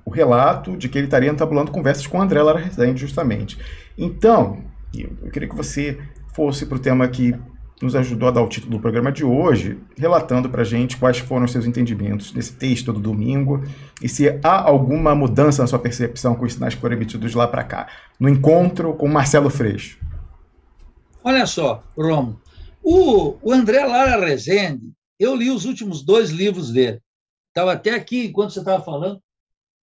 o relato de que ele estaria entabulando conversas com André Lara Rezende, justamente. Então, eu queria que você fosse para o tema que nos ajudou a dar o título do programa de hoje, relatando para a gente quais foram os seus entendimentos desse texto do domingo e se há alguma mudança na sua percepção com os sinais que foram emitidos lá para cá, no encontro com Marcelo Freixo. Olha só, Romo, o André Lara Rezende, eu li os últimos 2 livros dele. Estava até aqui enquanto você estava falando,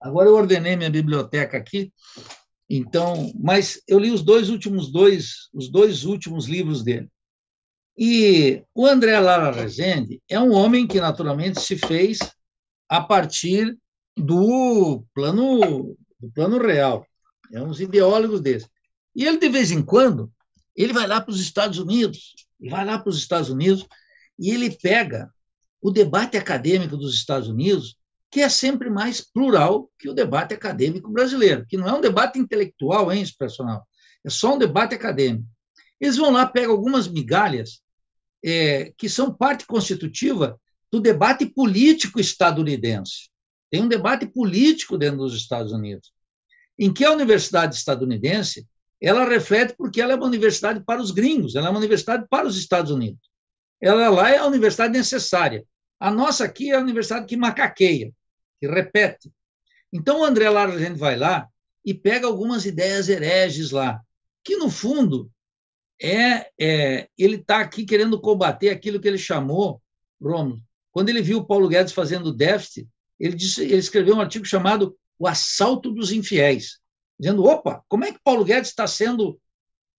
agora eu ordenei minha biblioteca aqui, então, mas eu li os dois últimos livros dele. E o André Lara Rezende é um homem que, naturalmente, se fez a partir do plano real. É uns ideólogos desses. E ele, de vez em quando, ele vai lá para os Estados Unidos, e ele pega o debate acadêmico dos Estados Unidos, que é sempre mais plural que o debate acadêmico brasileiro, que não é um debate intelectual, hein, expressional, é só um debate acadêmico. Eles vão lá, pegam algumas migalhas que são parte constitutiva do debate político estadunidense. Tem um debate político dentro dos Estados Unidos, em que a universidade estadunidense ela reflete porque ela é uma universidade para os gringos, ela é uma universidade para os Estados Unidos. Ela lá é a universidade necessária. A nossa aqui é a universidade que macaqueia, que repete. Então, o André Lara Rezende vai lá e pega algumas ideias hereges lá, que, no fundo, ele está aqui querendo combater aquilo que ele chamou, Romulo, quando ele viu o Paulo Guedes fazendo déficit, ele escreveu um artigo chamado O Assalto dos Infiéis, dizendo, opa, como é que Paulo Guedes está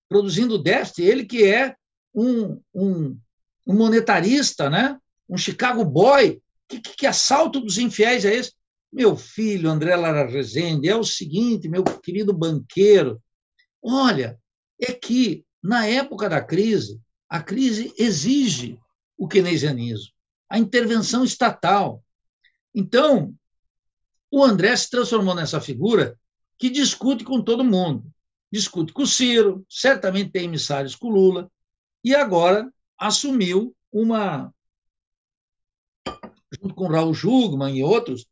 produzindo déficit? Ele que é um monetarista, né? Um Chicago boy, que assalto dos infiéis é esse? Meu filho, André Lara Rezende, é o seguinte, meu querido banqueiro, olha, é que, na época da crise, a crise exige o keynesianismo. a intervenção estatal. Então, o André se transformou nessa figura que discute com todo mundo. Discute com o Ciro, certamente tem emissários com o Lula, e agora assumiu junto com Raul Jungmann e outros,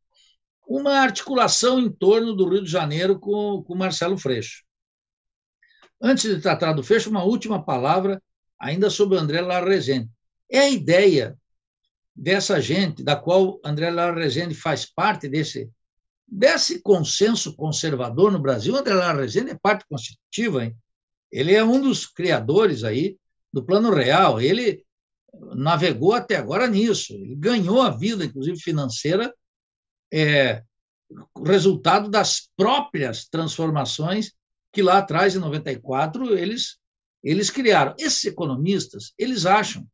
uma articulação em torno do Rio de Janeiro com Marcelo Freixo. Antes de tratar do Freixo, uma última palavra ainda sobre o André Lara Rezende. É a ideia dessa gente, da qual André Lara Rezende faz parte desse consenso conservador no Brasil. André Lara Rezende é parte constitutiva, hein? Ele é um dos criadores aí do Plano Real, ele navegou até agora nisso, ele ganhou a vida, inclusive financeira, resultado das próprias transformações que lá atrás, em 94, eles criaram. Esses economistas, eles acham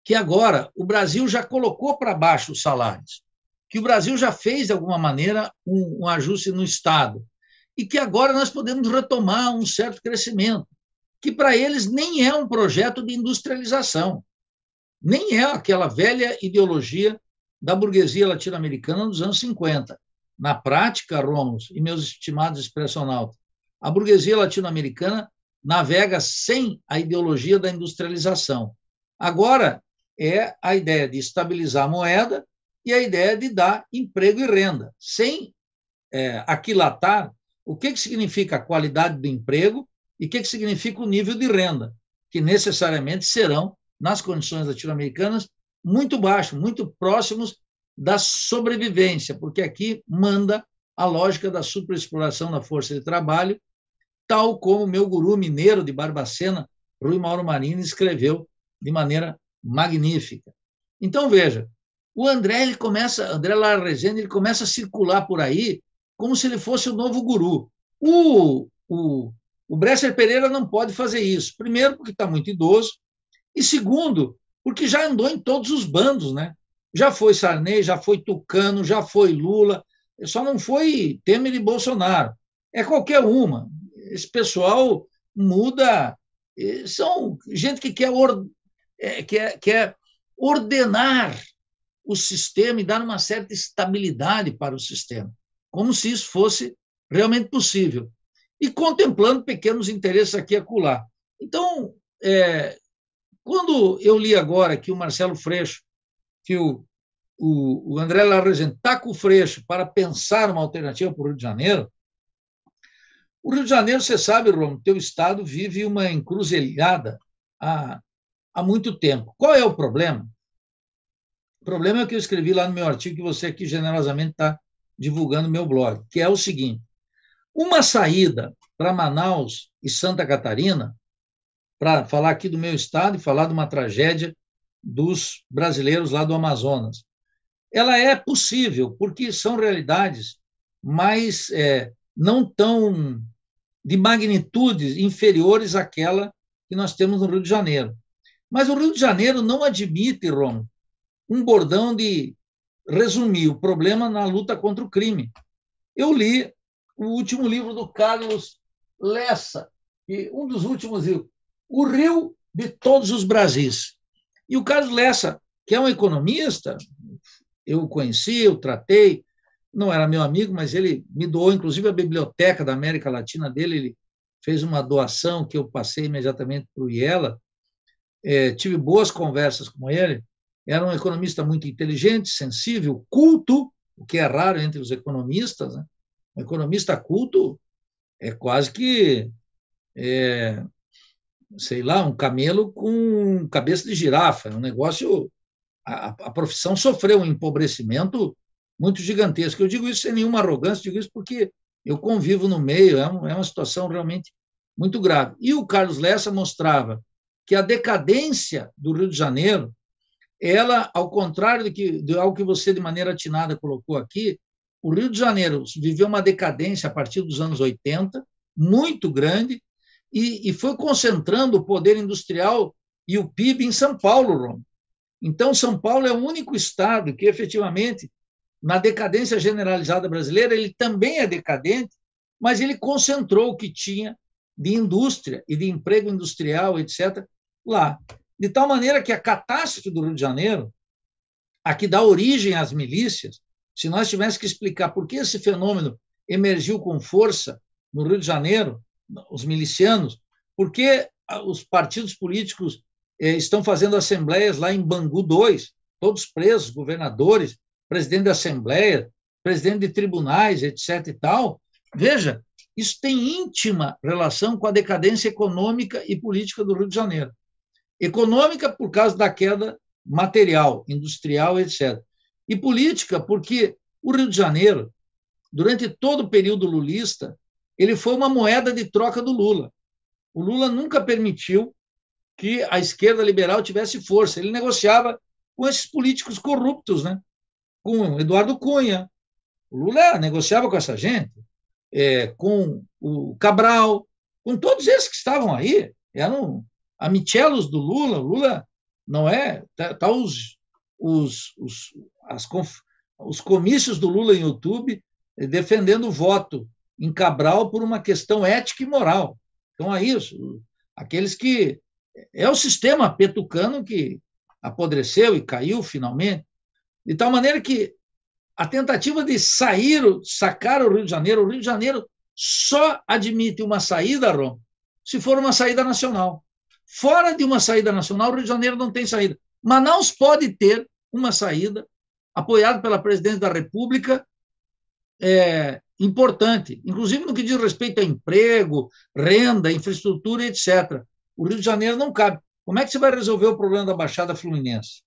que agora o Brasil já colocou para baixo os salários, que o Brasil já fez, de alguma maneira, um ajuste no Estado, e que agora nós podemos retomar um certo crescimento, que para eles nem é um projeto de industrialização, nem é aquela velha ideologia da burguesia latino-americana dos anos 50. Na prática, Rômulo e meus estimados expressionautas, a burguesia latino-americana navega sem a ideologia da industrialização. Agora é a ideia de estabilizar a moeda e a ideia de dar emprego e renda, sem aquilatar o que significa a qualidade do emprego e o que significa o nível de renda, que necessariamente serão, nas condições latino-americanas, muito baixos, muito próximos da sobrevivência, porque aqui manda a lógica da superexploração da força de trabalho, tal como o meu guru mineiro de Barbacena, Rui Mauro Marini, escreveu de maneira magnífica. Então, veja, o André Lara Rezende, ele começa a circular por aí como se ele fosse o novo guru. O Bresser Pereira não pode fazer isso. Primeiro, porque está muito idoso, e segundo, porque já andou em todos os bandos, né? Já foi Sarney, já foi Tucano, já foi Lula, só não foi Temer e Bolsonaro. É qualquer uma. Esse pessoal muda, são gente que quer ordenar o sistema e dar uma certa estabilidade para o sistema, como se isso fosse realmente possível, e contemplando pequenos interesses aqui e acolá. Então, quando eu li agora que o Marcelo Freixo, que o André Lara Rezende está com o Freixo para pensar uma alternativa para o Rio de Janeiro, o Rio de Janeiro, você sabe, Romulo, teu estado vive uma encruzilhada há muito tempo. Qual é o problema? O problema é o que eu escrevi lá no meu artigo, que você aqui generosamente está divulgando no meu blog, que é o seguinte: uma saída para Manaus e Santa Catarina, para falar aqui do meu estado e falar de uma tragédia dos brasileiros lá do Amazonas, ela é possível, porque são realidades mais não tão de magnitudes inferiores àquela que nós temos no Rio de Janeiro. Mas o Rio de Janeiro não admite, Romulo, um bordão de resumir o problema na luta contra o crime. Eu li o último livro do Carlos Lessa, um dos últimos livros, O Rio de Todos os Brasis. E o Carlos Lessa, que é um economista, eu o conheci, eu tratei, não era meu amigo, mas ele me doou, inclusive, a biblioteca da América Latina dele, ele fez uma doação que eu passei imediatamente para o IELA, tive boas conversas com ele, era um economista muito inteligente, sensível, culto, o que é raro entre os economistas, né? Um economista culto é quase que, sei lá, um camelo com cabeça de girafa, é um negócio, a profissão sofreu um empobrecimento muito gigantesco. Eu digo isso sem nenhuma arrogância, digo isso porque eu convivo no meio, é uma situação realmente muito grave. E o Carlos Lessa mostrava que a decadência do Rio de Janeiro, ela, ao contrário de algo que você de maneira atinada colocou aqui, o Rio de Janeiro viveu uma decadência a partir dos anos 80, muito grande, e foi concentrando o poder industrial e o PIB em São Paulo, Romulo. Então, São Paulo é o único estado que, efetivamente, na decadência generalizada brasileira, ele também é decadente, mas ele concentrou o que tinha de indústria e de emprego industrial, etc., lá. de tal maneira que a catástrofe do Rio de Janeiro, a que dá origem às milícias, se nós tivéssemos que explicar por que esse fenômeno emergiu com força no Rio de Janeiro, os milicianos, por que os partidos políticos estão fazendo assembleias lá em Bangu 2, todos presos, governadores, presidente da Assembleia, presidente de tribunais, etc. e tal. Veja, isso tem íntima relação com a decadência econômica e política do Rio de Janeiro. Econômica por causa da queda material, industrial, etc. E política porque o Rio de Janeiro, durante todo o período lulista, ele foi uma moeda de troca do Lula. O Lula nunca permitiu que a esquerda liberal tivesse força. Ele negociava com esses políticos corruptos, né? Com Eduardo Cunha. O Lula negociava com essa gente, com o Cabral, com todos esses que estavam aí. Eram amichelos do Lula. O Lula não é... Tá os comícios do Lula em YouTube defendendo o voto em Cabral por uma questão ética e moral. Então, é isso. Aqueles que... É o sistema petucano que apodreceu e caiu finalmente, de tal maneira que a tentativa de sacar o Rio de Janeiro só admite uma saída, Rom, se for uma saída nacional. Fora de uma saída nacional, o Rio de Janeiro não tem saída. Manaus pode ter uma saída, apoiada pela presidente da República, importante, inclusive no que diz respeito a emprego, renda, infraestrutura, etc. O Rio de Janeiro não cabe. Como é que você vai resolver o problema da Baixada Fluminense?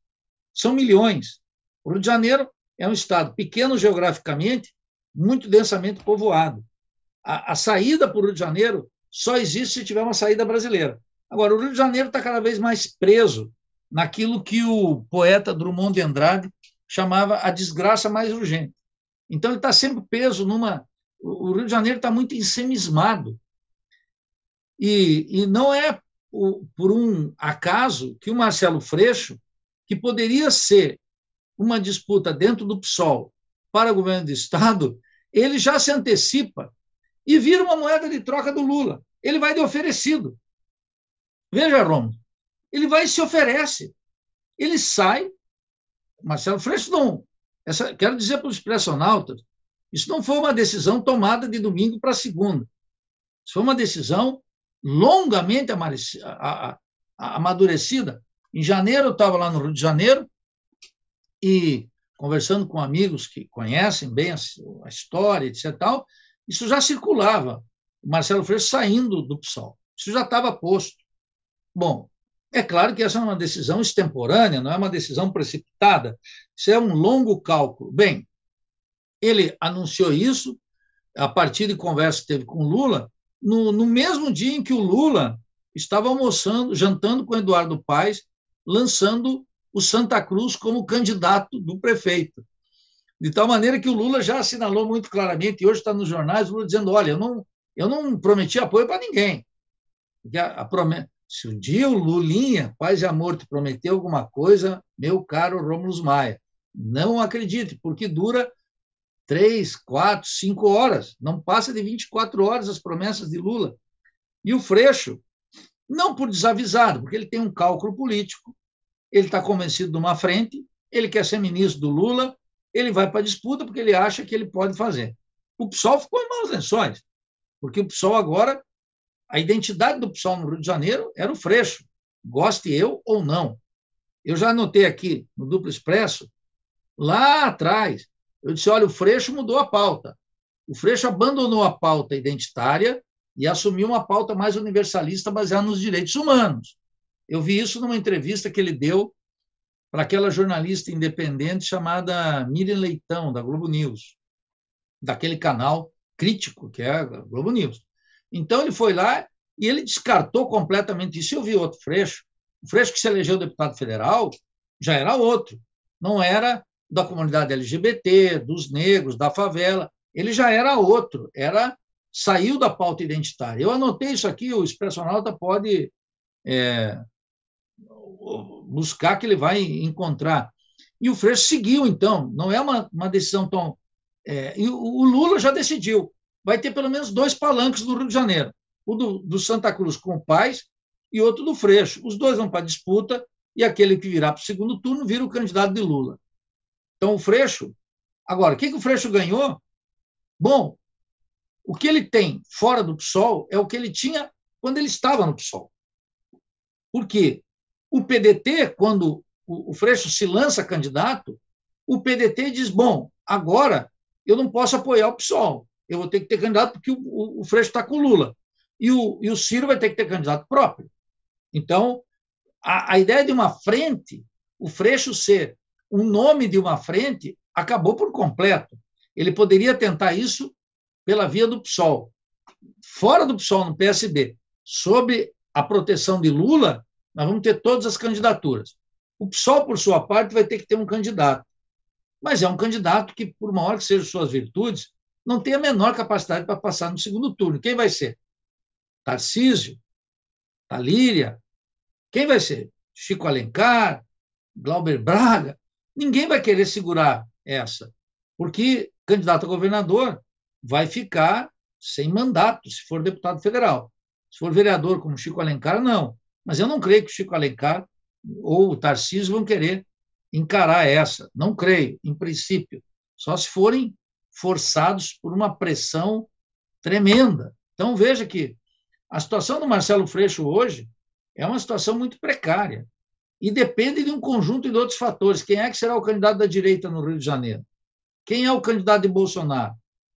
São milhões. O Rio de Janeiro é um estado pequeno geograficamente, muito densamente povoado. A saída para o Rio de Janeiro só existe se tiver uma saída brasileira. Agora, o Rio de Janeiro está cada vez mais preso naquilo que o poeta Drummond de Andrade chamava a desgraça mais urgente. Então, ele está sempre preso numa... O Rio de Janeiro está muito ensemismado. E não é por um acaso que o Marcelo Freixo, que poderia ser uma disputa dentro do PSOL para o governo do Estado, ele já se antecipa e vira uma moeda de troca do Lula. Ele vai de oferecido. Veja, Romulo, ele vai e se oferece. Ele sai. Marcelo Freixo não... quero dizer para os expressionautas, isso não foi uma decisão tomada de domingo para segunda. Isso foi uma decisão longamente amadurecida. Em janeiro, eu estava lá no Rio de Janeiro e conversando com amigos que conhecem bem a história, etc. Tal, isso já circulava. O Marcelo Freixo saindo do PSOL. Isso já estava posto. Bom, é claro que essa é uma decisão extemporânea, não é uma decisão precipitada. Isso é um longo cálculo. Bem, ele anunciou isso a partir de conversa que teve com o Lula, no mesmo dia em que o Lula estava jantando com Eduardo Paes, lançando o Santa Cruz como candidato do prefeito. De tal maneira que o Lula já assinalou muito claramente, e hoje está nos jornais, o Lula dizendo, olha, eu não prometi apoio para ninguém. Porque se um dia o Lulinha, paz e amor, te prometeu alguma coisa, meu caro Rômulo Maia, não acredite, porque dura 3, 4, 5 horas, não passa de 24 horas as promessas de Lula. E o Freixo, não por desavisado, porque ele tem um cálculo político, ele está convencido de uma frente, ele quer ser ministro do Lula, ele vai para a disputa porque ele acha que ele pode fazer. O PSOL ficou em maus lençóis, porque o PSOL agora, a identidade do PSOL no Rio de Janeiro era o Freixo, goste eu ou não. Eu já anotei aqui no Duplo Expresso, lá atrás, eu disse, olha, o Freixo mudou a pauta. O Freixo abandonou a pauta identitária e assumiu uma pauta mais universalista baseada nos direitos humanos. Eu vi isso numa entrevista que ele deu para aquela jornalista independente chamada Miriam Leitão, da Globo News, daquele canal crítico que é a Globo News. Então, ele foi lá e ele descartou completamente isso. Eu vi outro Freixo. O Freixo que se elegeu deputado federal já era outro. Não era da comunidade LGBT, dos negros, da favela. Ele já era outro. Saiu da pauta identitária. Eu anotei isso aqui, o expressionauta pode buscar que ele vai encontrar. E o Freixo seguiu, então. Não é uma decisão tão... e o Lula já decidiu. Vai ter pelo menos 2 palanques no Rio de Janeiro. O do Santa Cruz com o Paes e outro do Freixo. Os dois vão para a disputa e aquele que virar para o segundo turno vira o candidato de Lula. Então, o Freixo... Agora, o que o Freixo ganhou? Bom, o que ele tem fora do PSOL é o que ele tinha quando ele estava no PSOL. Por quê? O PDT, quando o Freixo se lança candidato, o PDT diz, bom, agora eu não posso apoiar o PSOL, eu vou ter que ter candidato porque o Freixo está com o Lula. E o Ciro vai ter que ter candidato próprio. Então, a ideia de uma frente, o Freixo ser um nome de uma frente, acabou por completo. Ele poderia tentar isso pela via do PSOL. Fora do PSOL, no PSB, sob a proteção de Lula, nós vamos ter todas as candidaturas. O PSOL, por sua parte, vai ter que ter um candidato. Mas é um candidato que, por maior que sejam suas virtudes, não tem a menor capacidade para passar no segundo turno. Quem vai ser? Tarcísio? Talíria? Quem vai ser? Chico Alencar? Glauber Braga? Ninguém vai querer segurar essa, porque candidato a governador vai ficar sem mandato, se for deputado federal. Se for vereador como Chico Alencar, não. Mas eu não creio que o Chico Alencar ou o Tarcísio vão querer encarar essa. Não creio, em princípio. Só se forem forçados por uma pressão tremenda. Então, veja que a situação do Marcelo Freixo hoje é uma situação muito precária e depende de um conjunto de outros fatores. Quem é que será o candidato da direita no Rio de Janeiro? Quem é o candidato de Bolsonaro?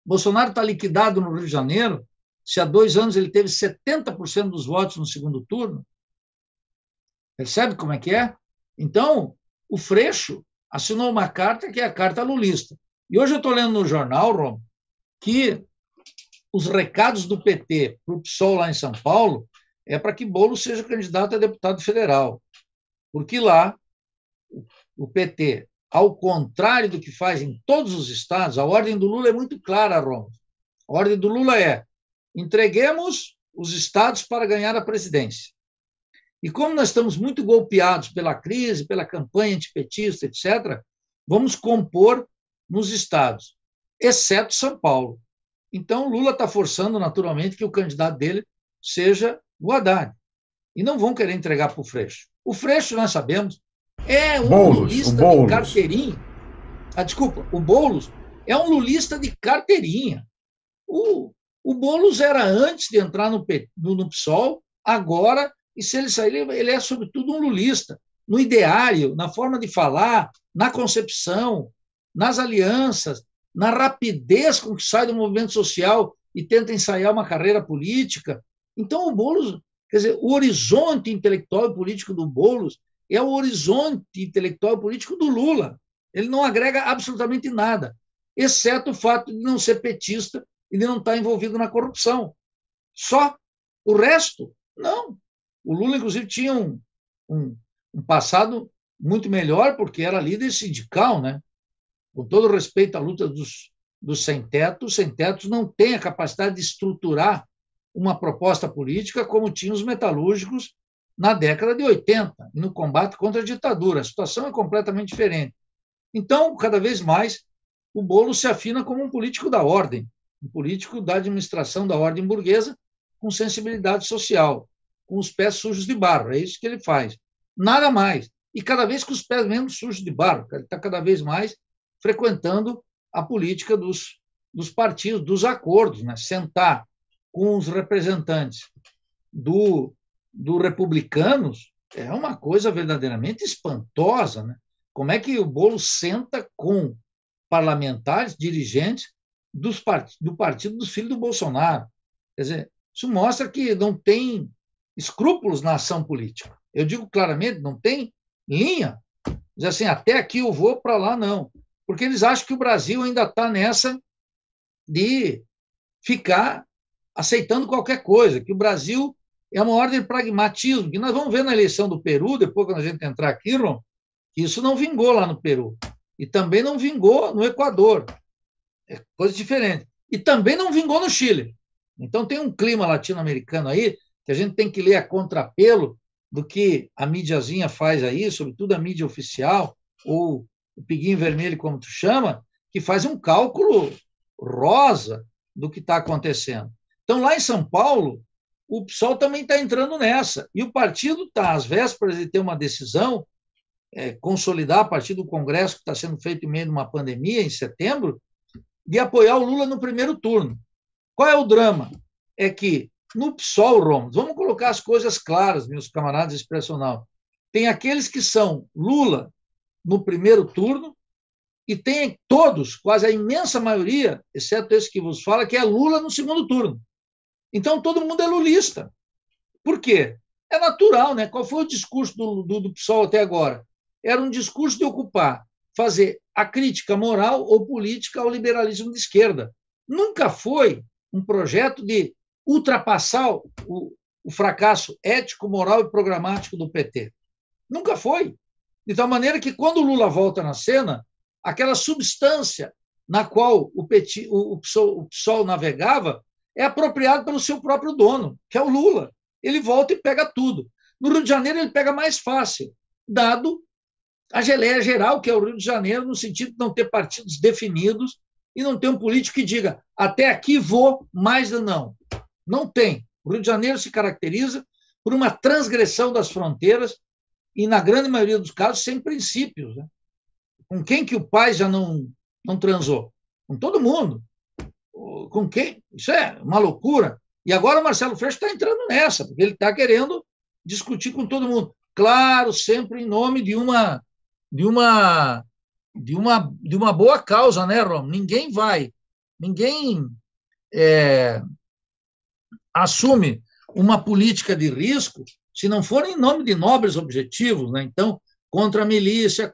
Bolsonaro está liquidado no Rio de Janeiro, se há 2 anos ele teve 70% dos votos no segundo turno. Percebe como é que é? Então, o Freixo assinou uma carta que é a carta lulista. E hoje eu estou lendo no jornal, Rom, que os recados do PT para o PSOL lá em São Paulo é para que Boulos seja candidato a deputado federal. Porque lá, o PT, ao contrário do que faz em todos os estados, a ordem do Lula é muito clara, Rom. A ordem do Lula é: entreguemos os estados para ganhar a presidência. E como nós estamos muito golpeados pela crise, pela campanha antipetista, etc., vamos compor nos estados, exceto São Paulo. Então, Lula está forçando, naturalmente, que o candidato dele seja o Haddad. E não vão querer entregar para o Freixo. O Freixo, nós sabemos, é um lulista de carteirinha. Desculpa, o Boulos é um lulista de carteirinha. O Boulos era antes de entrar no PSOL, agora, e se ele sair, ele é, sobretudo, um lulista. No ideário, na forma de falar, na concepção, nas alianças, na rapidez com que sai do movimento social e tenta ensaiar uma carreira política. Então, o Boulos, quer dizer, o horizonte intelectual e político do Boulos é o horizonte intelectual e político do Lula. Ele não agrega absolutamente nada, exceto o fato de não ser petista e de não estar envolvido na corrupção. Só. O resto, não. O Lula, inclusive, tinha um passado muito melhor, porque era líder sindical, né? Com todo respeito à luta dos sem-teto, os sem-tetos não têm a capacidade de estruturar uma proposta política como tinham os metalúrgicos na década de 80, e no combate contra a ditadura. A situação é completamente diferente. Então, cada vez mais, o Boulos se afina como um político da ordem, um político da administração da ordem burguesa com sensibilidade social, com os pés sujos de barro. É isso que ele faz. Nada mais. E cada vez com os pés menos sujos de barro. Ele está cada vez mais frequentando a política dos partidos, dos acordos, né? Sentar com os representantes do Republicanos é uma coisa verdadeiramente espantosa, né? Como é que o Boulos senta com parlamentares, dirigentes do partido dos filhos do Bolsonaro? Quer dizer, isso mostra que não tem escrúpulos na ação política. Eu digo claramente, não tem linha. Diz assim, até aqui eu vou, para lá não. Porque eles acham que o Brasil ainda está nessa de ficar aceitando qualquer coisa, que o Brasil é uma ordem de pragmatismo, que nós vamos ver na eleição do Peru, depois quando a gente entrar aqui, Ron, que isso não vingou lá no Peru. E também não vingou no Equador. É coisa diferente. E também não vingou no Chile. Então tem um clima latino-americano aí que a gente tem que ler a contrapelo do que a mídiazinha faz aí, sobretudo a mídia oficial, ou o Piguinho Vermelho, como tu chama, que faz um cálculo rosa do que está acontecendo. Então, lá em São Paulo, o PSOL também está entrando nessa. E o partido está às vésperas de ter uma decisão, consolidar a partir do Congresso que está sendo feito em meio de uma pandemia, em setembro, de apoiar o Lula no primeiro turno. Qual é o drama? É que no PSOL, Romulo, vamos colocar as coisas claras, meus camaradas expressional. Tem aqueles que são Lula no primeiro turno e tem todos, quase a imensa maioria, exceto esse que vos fala, que é Lula no segundo turno. Então, todo mundo é lulista. Por quê? É natural, né? Qual foi o discurso do PSOL até agora? Era um discurso de ocupar, fazer a crítica moral ou política ao liberalismo de esquerda. Nunca foi um projeto de ultrapassar o fracasso ético, moral e programático do PT. Nunca foi. De tal maneira que, quando o Lula volta na cena, aquela substância na qual o PSOL navegava é apropriado pelo seu próprio dono, que é o Lula. Ele volta e pega tudo. No Rio de Janeiro, ele pega mais fácil, dado a geleia geral, que é o Rio de Janeiro, no sentido de não ter partidos definidos e não ter um político que diga até aqui vou, mais não. Não tem. O Rio de Janeiro se caracteriza por uma transgressão das fronteiras e, na grande maioria dos casos, sem princípios. Né? Com quem que o pai já não transou? Com todo mundo. Com quem? Isso é uma loucura. E agora o Marcelo Freixo está entrando nessa, porque ele está querendo discutir com todo mundo. Claro, sempre em nome de uma boa causa, né, Rom? Ninguém assume uma política de risco se não for em nome de nobres objetivos, né? Então, contra a milícia,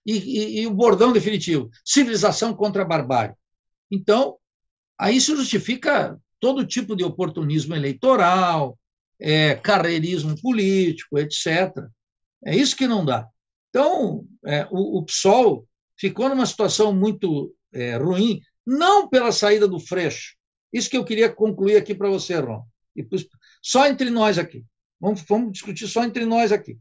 e o bordão definitivo, civilização contra a barbárie. Então, aí se justifica todo tipo de oportunismo eleitoral, carreirismo político, etc. É isso que não dá. Então, o PSOL ficou numa situação muito ruim, não pela saída do Freixo. Isso que eu queria concluir aqui para você, Ron. Só entre nós aqui. Vamos discutir só entre nós aqui.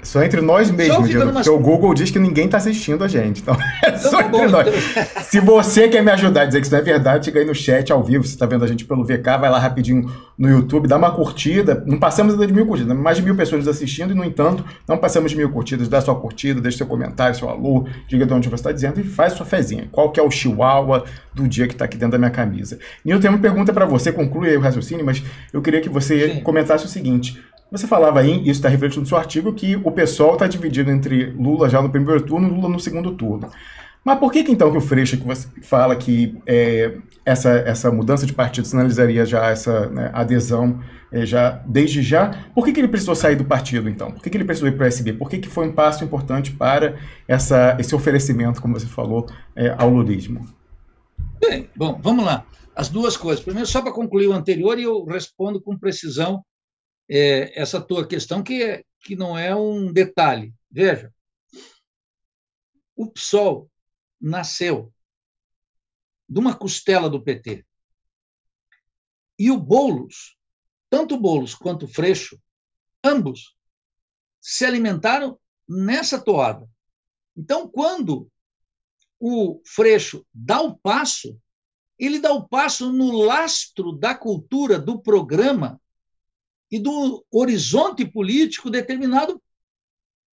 Só entre nós mesmos, porque o Google diz que ninguém está assistindo a gente. Então, só entre bom, nós. Então... Se você quer me ajudar a dizer que isso não é verdade, chega aí no chat ao vivo, você está vendo a gente pelo VK, vai lá rapidinho no YouTube, dá uma curtida. Não passamos de 1.000 curtidas, mais de 1.000 pessoas assistindo e, no entanto, não passamos de 1.000 curtidas. Dá sua curtida, deixa seu comentário, seu alô, diga de onde você está dizendo e faz sua fezinha. Qual que é o chihuahua do dia que está aqui dentro da minha camisa? Nilton, tem uma pergunta para você, conclui aí o raciocínio, mas eu queria que você comentasse o seguinte... Você falava aí, isso está refletido no seu artigo, que o PSOL está dividido entre Lula já no primeiro turno e Lula no segundo turno. Mas por que então que o Freixo, que você fala que essa mudança de partido sinalizaria já essa adesão desde já, por que ele precisou sair do partido então? Por que ele precisou ir para o PSB? Por que foi um passo importante para esse oferecimento, como você falou, ao lulismo? Bem, bom, vamos lá. As duas coisas. Primeiro, só para concluir o anterior, e eu respondo com precisão essa tua questão, que não é um detalhe. Veja, o PSOL nasceu de uma costela do PT. E o Boulos, tanto o Boulos quanto o Freixo, ambos se alimentaram nessa toada. Então, quando o Freixo dá o passo, ele dá o passo no lastro da cultura, do programa e do horizonte político determinado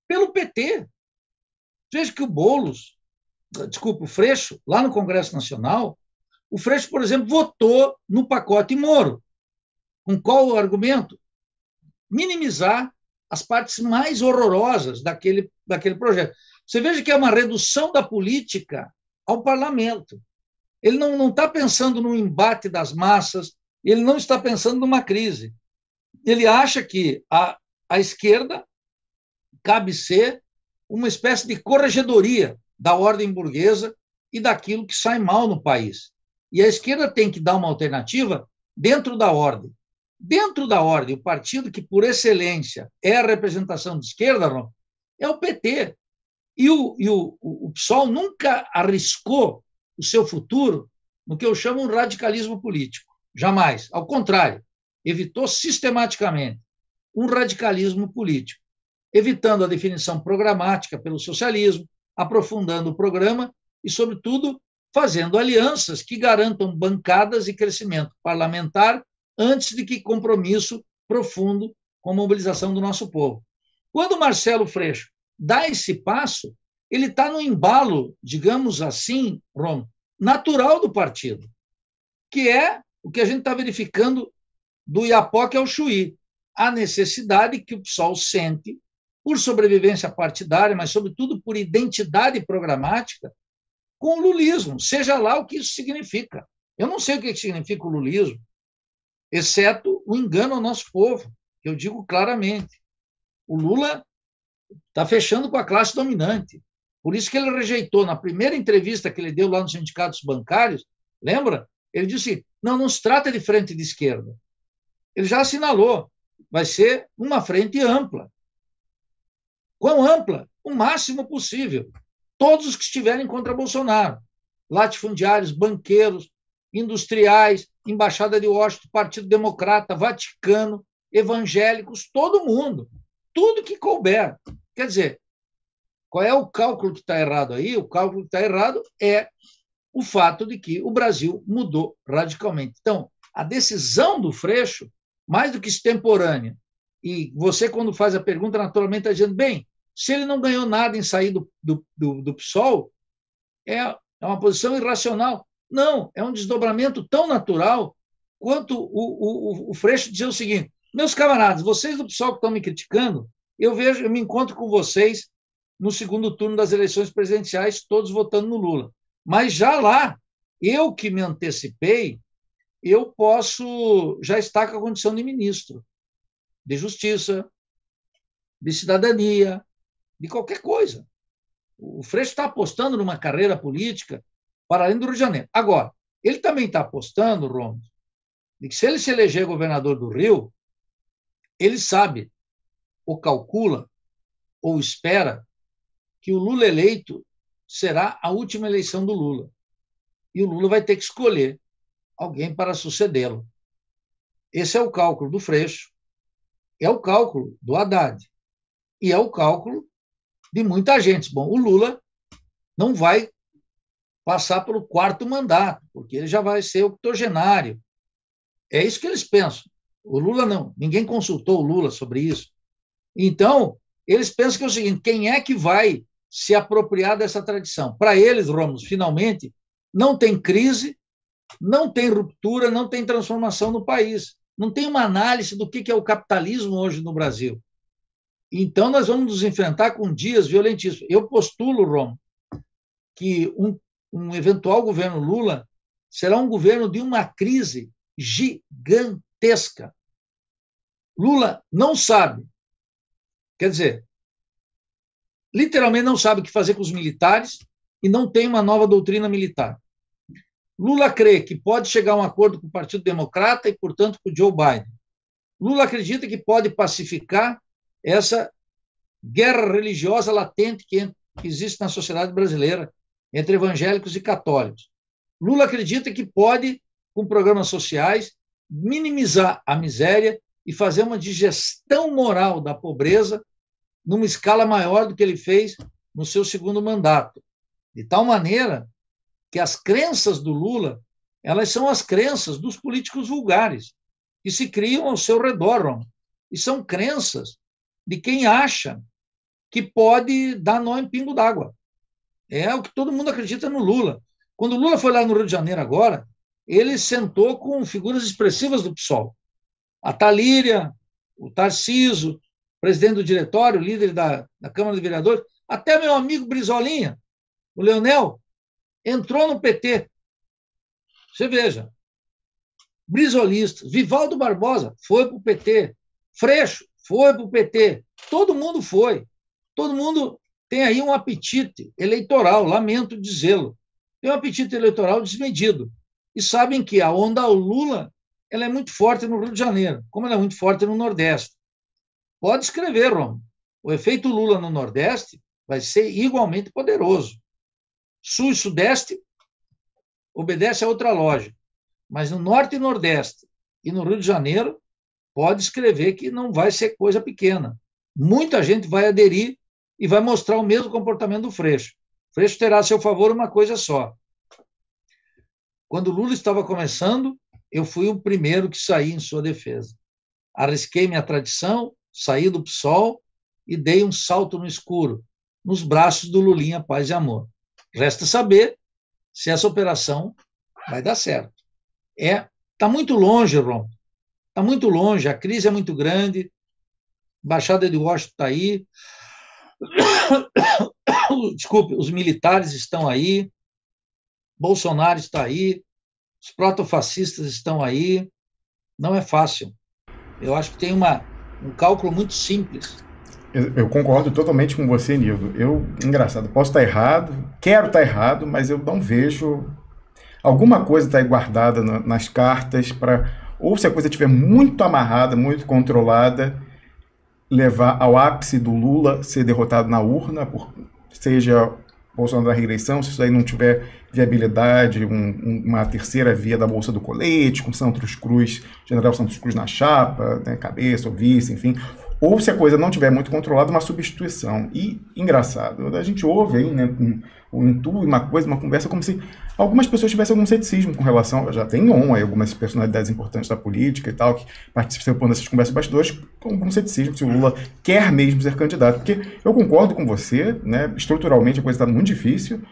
pelo PT. Veja que o Freixo, lá no Congresso Nacional, o Freixo, por exemplo, votou no pacote Moro. Com qual o argumento? Minimizar as partes mais horrorosas daquele projeto. Você veja que é uma redução da política ao parlamento. Ele não está pensando no embate das massas, ele não está pensando numa crise. Ele acha que a esquerda cabe ser uma espécie de corregedoria da ordem burguesa e daquilo que sai mal no país. E a esquerda tem que dar uma alternativa dentro da ordem. Dentro da ordem, o partido que, por excelência, é a representação de esquerda, é o PT. E o PSOL nunca arriscou o seu futuro no que eu chamo um radicalismo político. Jamais. Ao contrário. Evitou sistematicamente um radicalismo político, evitando a definição programática pelo socialismo, aprofundando o programa e, sobretudo, fazendo alianças que garantam bancadas e crescimento parlamentar antes de que compromisso profundo com a mobilização do nosso povo. Quando o Marcelo Freixo dá esse passo, ele está no embalo, digamos assim, Ron, natural do partido, que é o que a gente está verificando do Iapoque ao Chuí, a necessidade que o PSOL sente por sobrevivência partidária, mas, sobretudo, por identidade programática com o lulismo, seja lá o que isso significa. Eu não sei o que significa o lulismo, exceto o engano ao nosso povo, que eu digo claramente. O Lula está fechando com a classe dominante. Por isso que ele rejeitou, na primeira entrevista que ele deu lá nos sindicatos bancários, lembra? Ele disse, não se trata de frente de esquerda. Ele já assinalou, vai ser uma frente ampla. Quão ampla? O máximo possível. Todos os que estiverem contra Bolsonaro. Latifundiários, banqueiros, industriais, Embaixada de Washington, Partido Democrata, Vaticano, evangélicos, todo mundo. Tudo que couber. Quer dizer, qual é o cálculo que está errado aí? O cálculo que está errado é o fato de que o Brasil mudou radicalmente. Então, a decisão do Freixo, mais do que extemporânea, e você, quando faz a pergunta, naturalmente está dizendo, bem, se ele não ganhou nada em sair do PSOL, é uma posição irracional. Não, é um desdobramento tão natural quanto o Freixo dizer o seguinte, meus camaradas, vocês do PSOL que estão me criticando, eu me encontro com vocês no segundo turno das eleições presidenciais, todos votando no Lula. Mas já lá, eu que me antecipei, eu posso já estar com a condição de ministro de Justiça, de Cidadania, de qualquer coisa. O Freixo está apostando numa carreira política para além do Rio de Janeiro. Agora, ele também está apostando, Romulo, de que se ele se eleger governador do Rio, ele sabe, ou calcula, ou espera, que o Lula eleito será a última eleição do Lula. E o Lula vai ter que escolher alguém para sucedê-lo. Esse é o cálculo do Freixo, é o cálculo do Haddad, e é o cálculo de muita gente. Bom, o Lula não vai passar pelo 4º mandato, porque ele já vai ser octogenário. É isso que eles pensam. O Lula não, ninguém consultou o Lula sobre isso. Então, eles pensam que é o seguinte, quem é que vai se apropriar dessa tradição? Para eles, Rômulo, finalmente, não tem crise, não tem ruptura, não tem transformação no país. Não tem uma análise do que é o capitalismo hoje no Brasil. Então, nós vamos nos enfrentar com dias violentíssimos. Eu postulo, Rômulo, que um eventual governo Lula será um governo de uma crise gigantesca. Lula não sabe, quer dizer, literalmente não sabe o que fazer com os militares e não tem uma nova doutrina militar. Lula crê que pode chegar a um acordo com o Partido Democrata e, portanto, com o Joe Biden. Lula acredita que pode pacificar essa guerra religiosa latente que existe na sociedade brasileira entre evangélicos e católicos. Lula acredita que pode, com programas sociais, minimizar a miséria e fazer uma digestão moral da pobreza numa escala maior do que ele fez no seu 2º mandato. De tal maneira que as crenças do Lula, elas são as crenças dos políticos vulgares, que se criam ao seu redor, e são crenças de quem acha que pode dar nó em pingo d'água. É o que todo mundo acredita no Lula. Quando o Lula foi lá no Rio de Janeiro agora, ele sentou com figuras expressivas do PSOL. A Talíria, o Tarcísio, presidente do diretório, líder da Câmara de Vereadores, até meu amigo Brizolinha, o Leonel, entrou no PT. Você veja, brizolistas, Vivaldo Barbosa foi para o PT, Freixo foi para o PT, todo mundo foi. Todo mundo tem aí um apetite eleitoral, lamento dizê-lo, tem um apetite eleitoral desmedido. E sabem que a onda ao Lula ela é muito forte no Rio de Janeiro, como ela é muito forte no Nordeste. Pode escrever, Romulo. O efeito Lula no Nordeste vai ser igualmente poderoso. Sul e Sudeste obedece a outra lógica. Mas no Norte e Nordeste e no Rio de Janeiro, pode escrever que não vai ser coisa pequena. Muita gente vai aderir e vai mostrar o mesmo comportamento do Freixo. Freixo terá a seu favor uma coisa só. Quando o Lula estava começando, eu fui o primeiro que saí em sua defesa. Arrisquei minha tradição, saí do PSOL e dei um salto no escuro, nos braços do Lulinha Paz e Amor. Resta saber se essa operação vai dar certo. Está muito longe, Ron. Está muito longe, a crise é muito grande, a Embaixada de Washington está aí, desculpe, os militares estão aí, Bolsonaro está aí, os protofascistas estão aí, não é fácil. Eu acho que tem um cálculo muito simples. Eu concordo totalmente com você, Nildo. Engraçado, posso estar errado, quero estar errado, mas eu não vejo alguma coisa está aí guardada nas cartas para, ou se a coisa estiver muito amarrada, muito controlada, levar ao ápice do Lula ser derrotado na urna, seja Bolsonaro na reeleição, se isso aí não tiver viabilidade, uma terceira via da Bolsa do Colete, com Santos Cruz, General Santos Cruz na chapa, né, cabeça ou vice, enfim, ou se a coisa não tiver muito controlada, uma substituição. E, engraçado, a gente ouve aí, né, uma conversa como se algumas pessoas tivessem algum ceticismo com relação, já tem aí algumas personalidades importantes da política e tal, que participam dessas conversas bastidores, com algum ceticismo se o Lula quer mesmo ser candidato, porque eu concordo com você, né, estruturalmente a coisa está muito difícil,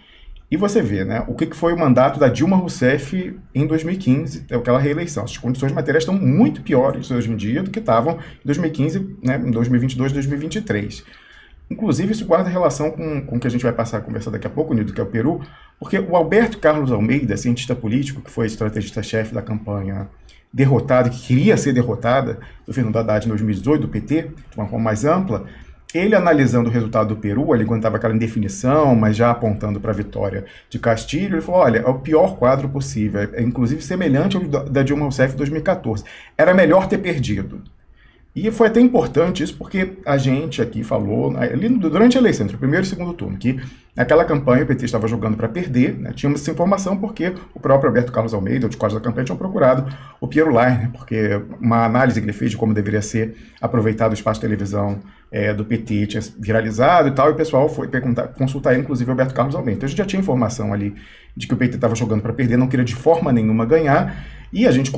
e você vê, né, o que foi o mandato da Dilma Rousseff em 2015, aquela reeleição. As condições materiais estão muito piores hoje em dia do que estavam em 2015, né, em 2022, 2023. Inclusive, isso guarda relação com o que a gente vai passar a conversar daqui a pouco, Nildo, que é o Peru, porque o Alberto Carlos Almeida, cientista político, que foi estrategista-chefe da campanha derrotada, que queria ser derrotada do Fernando Haddad em 2018, do PT, de uma forma mais ampla, ele analisando o resultado do Peru, ali quando estava aquela indefinição, mas já apontando para a vitória de Castilho, ele falou, olha, é o pior quadro possível, é inclusive semelhante ao da Dilma Rousseff em 2014. Era melhor ter perdido. E foi até importante isso, porque a gente aqui falou, ali durante a eleição, entre o primeiro e o segundo turno, que naquela campanha o PT estava jogando para perder, né, tínhamos essa informação porque o próprio Alberto Carlos Almeida, os quadros da campanha, tinham procurado o Piero Leiner, porque uma análise que ele fez de como deveria ser aproveitado o espaço de televisão do PT tinha viralizado e tal, e o pessoal foi consultar ele, inclusive o Alberto Carlos Almeida. Então a gente já tinha informação ali de que o PT estava jogando para perder, não queria de forma nenhuma ganhar, e a gente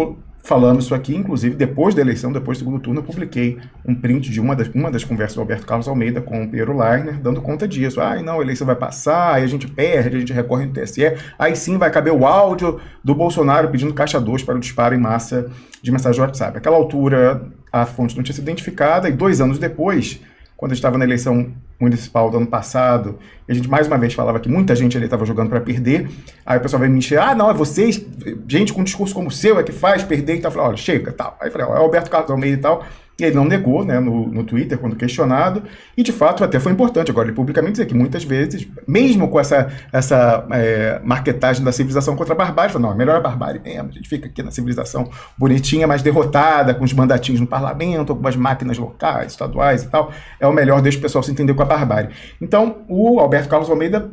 falamos isso aqui, inclusive, depois da eleição, depois do segundo turno, eu publiquei um print de uma das conversas do Alberto Carlos Almeida com o Piero Leiner, dando conta disso. Não, a eleição vai passar, aí a gente perde, a gente recorre no TSE, aí sim vai caber o áudio do Bolsonaro pedindo caixa 2 para o disparo em massa de mensagem do WhatsApp. Naquela altura, a fonte não tinha sido identificada, e 2 anos depois, quando a gente estava na eleição municipal do ano passado, e a gente mais uma vez falava que muita gente ali estava jogando para perder, aí o pessoal veio me encher, não, é vocês, gente com um discurso como o seu, é que faz perder e tal. Eu falei, olha, chega, tal. Aí eu falei, é o Alberto Carlos Almeida e tal, e ele não negou, né, no Twitter, quando questionado, e de fato até foi importante agora ele publicamente dizer que muitas vezes, mesmo com essa marketagem da civilização contra a barbárie, falou, não, é melhor a barbárie mesmo, a gente fica aqui na civilização bonitinha, mas derrotada, com os mandatinhos no parlamento, algumas máquinas locais, estaduais e tal, é o melhor, deixa o pessoal se entender com a barbárie. Então, o Alberto Carlos Almeida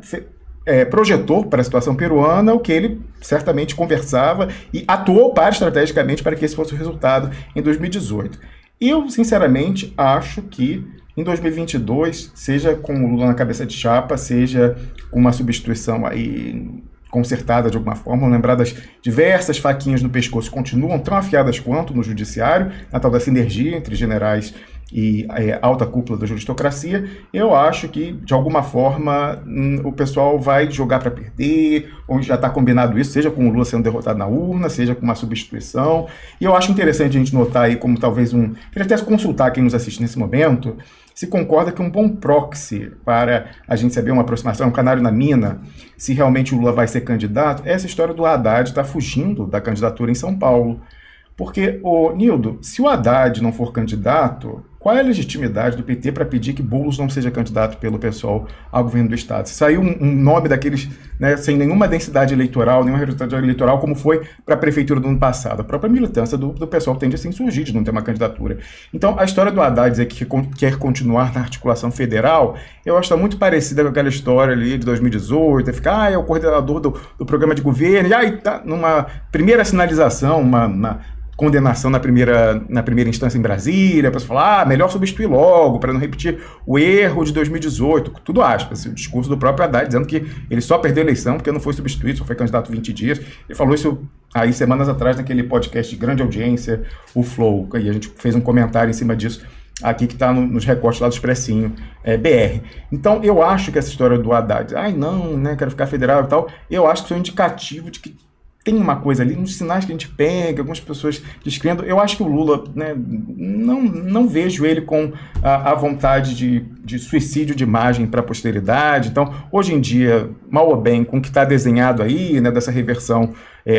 projetou para a situação peruana o que ele certamente conversava e atuou estrategicamente para que esse fosse o resultado em 2018. Eu, sinceramente, acho que em 2022, seja com o Lula na cabeça de chapa, seja com uma substituição aí consertada de alguma forma, vamos lembrar das diversas faquinhas no pescoço que continuam tão afiadas quanto no judiciário, na tal da sinergia entre generais e alta cúpula da juristocracia, eu acho que, de alguma forma, o pessoal vai jogar para perder, ou já está combinado isso, seja com o Lula sendo derrotado na urna, seja com uma substituição. E eu acho interessante a gente notar aí como talvez queria até consultar quem nos assiste nesse momento, se concorda que um bom proxy para a gente saber uma aproximação, um canário na mina, se realmente o Lula vai ser candidato, é essa história do Haddad estar fugindo da candidatura em São Paulo. Porque, Nildo, se o Haddad não for candidato, qual é a legitimidade do PT para pedir que Boulos não seja candidato pelo PSOL ao governo do Estado? Se saiu um nome daqueles, né, sem nenhuma densidade eleitoral, nenhuma resultado eleitoral, como foi para a prefeitura do ano passado. A própria militância do PSOL tende a se insurgir de não ter uma candidatura. Então, a história do Haddad dizer que quer continuar na articulação federal, eu acho que está muito parecida com aquela história ali de 2018, ficar, é o coordenador do programa de governo, e aí está numa primeira sinalização, uma condenação na primeira instância em Brasília, a pessoa fala, melhor substituir logo, para não repetir o erro de 2018, tudo aspas, o discurso do próprio Haddad, dizendo que ele só perdeu a eleição porque não foi substituído, só foi candidato 20 dias, ele falou isso aí semanas atrás naquele podcast de grande audiência, o Flow, e a gente fez um comentário em cima disso, aqui que está nos recortes lá do Expressinho BR. Então, eu acho que essa história do Haddad, não, né, quero ficar federal e tal, eu acho que isso é um indicativo de que tem uma coisa ali, nos sinais que a gente pega, algumas pessoas descrendo. Eu acho que o Lula, né, não vejo ele com a vontade de suicídio de imagem para a posteridade. Então, hoje em dia, mal ou bem, com o que está desenhado aí, né, dessa reversão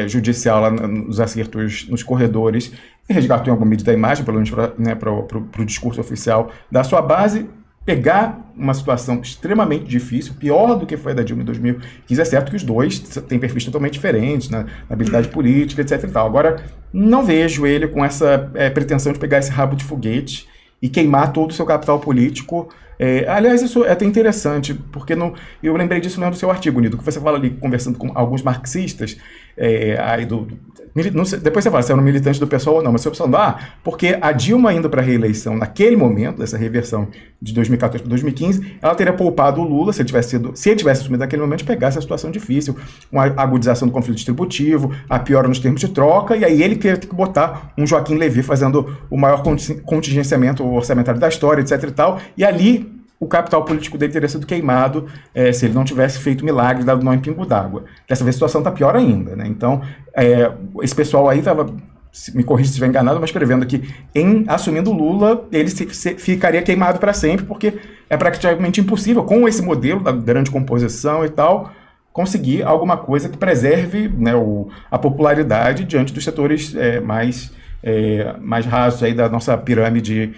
judicial lá nos acertos nos corredores, resgatou em alguma medida a imagem, pelo menos para o discurso oficial da sua base. Pegar uma situação extremamente difícil, pior do que foi a da Dilma em 2015, é certo que os dois têm perfis totalmente diferentes, na habilidade política, etc. e tal. Agora, não vejo ele com essa pretensão de pegar esse rabo de foguete e queimar todo o seu capital político. Aliás, isso é até interessante, porque eu lembrei disso lendo o seu artigo, Nido, que você fala ali, conversando com alguns marxistas, aí depois você fala se era um militante do PSOL ou não, mas você falando, porque a Dilma indo para a reeleição naquele momento, dessa reversão de 2014 para 2015, ela teria poupado o Lula, se ele tivesse assumido naquele momento, de pegar essa situação difícil, uma agudização do conflito distributivo, a piora nos termos de troca, e aí ele queria ter que botar um Joaquim Levy fazendo o maior contingenciamento orçamentário da história, etc e tal, e ali o capital político dele teria sido queimado se ele não tivesse feito milagre, dado nó em pingo d'água. Dessa vez a situação está pior ainda, né? Então, esse pessoal aí estava, me corrija se estiver enganado, mas prevendo que, assumindo Lula, ele ficaria queimado para sempre, porque é praticamente impossível, com esse modelo da grande composição e tal, conseguir alguma coisa que preserve, né, a popularidade diante dos setores mais rasos aí da nossa pirâmide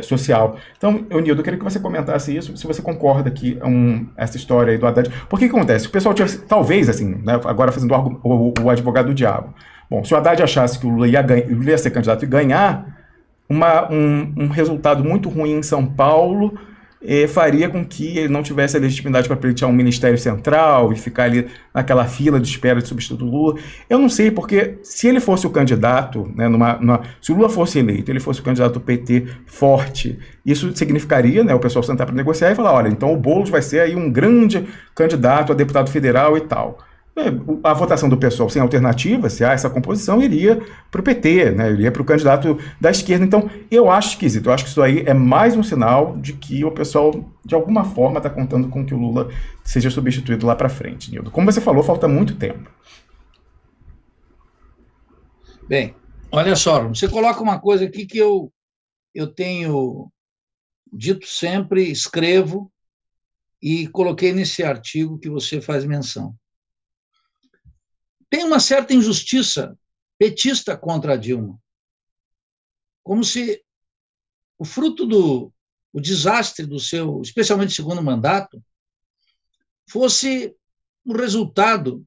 social. Então, Nildo, eu queria que você comentasse isso, se você concorda que essa história aí do Haddad... Por que acontece? O pessoal tinha, talvez, assim, né, agora fazendo o advogado do diabo. Bom, se o Haddad achasse que o Lula ia ser candidato e ganhar, um resultado muito ruim em São Paulo faria com que ele não tivesse a legitimidade para pleitear um ministério central e ficar ali naquela fila de espera de substituto do Lula. Eu não sei, porque se ele fosse o candidato, né, se o Lula fosse eleito, ele fosse o candidato do PT forte, isso significaria, né, o pessoal sentar para negociar e falar, olha, então o Boulos vai ser aí um grande candidato a deputado federal e tal. A votação do pessoal sem alternativa, se há essa composição, iria para o PT, né? Iria para o candidato da esquerda. Então, eu acho esquisito. Eu acho que isso aí é mais um sinal de que o pessoal, de alguma forma, está contando com que o Lula seja substituído lá para frente, Nildo. Como você falou, falta muito tempo. Bem, olha só, você coloca uma coisa aqui que eu tenho dito sempre, escrevo e coloquei nesse artigo que você faz menção. Tem uma certa injustiça petista contra a Dilma. Como se o fruto o desastre do seu, especialmente segundo mandato, fosse o resultado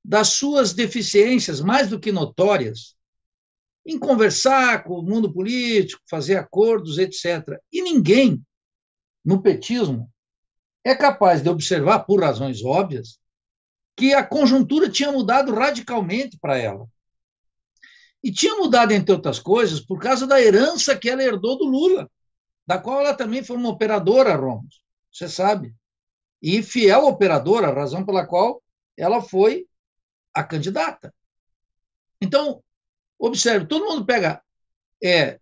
das suas deficiências, mais do que notórias, em conversar com o mundo político, fazer acordos, etc. E ninguém, no petismo, é capaz de observar, por razões óbvias, que a conjuntura tinha mudado radicalmente para ela. E tinha mudado, entre outras coisas, por causa da herança que ela herdou do Lula, da qual ela também foi uma operadora, Romos, você sabe. E fiel operadora, a razão pela qual ela foi a candidata. Então, observe, todo mundo pega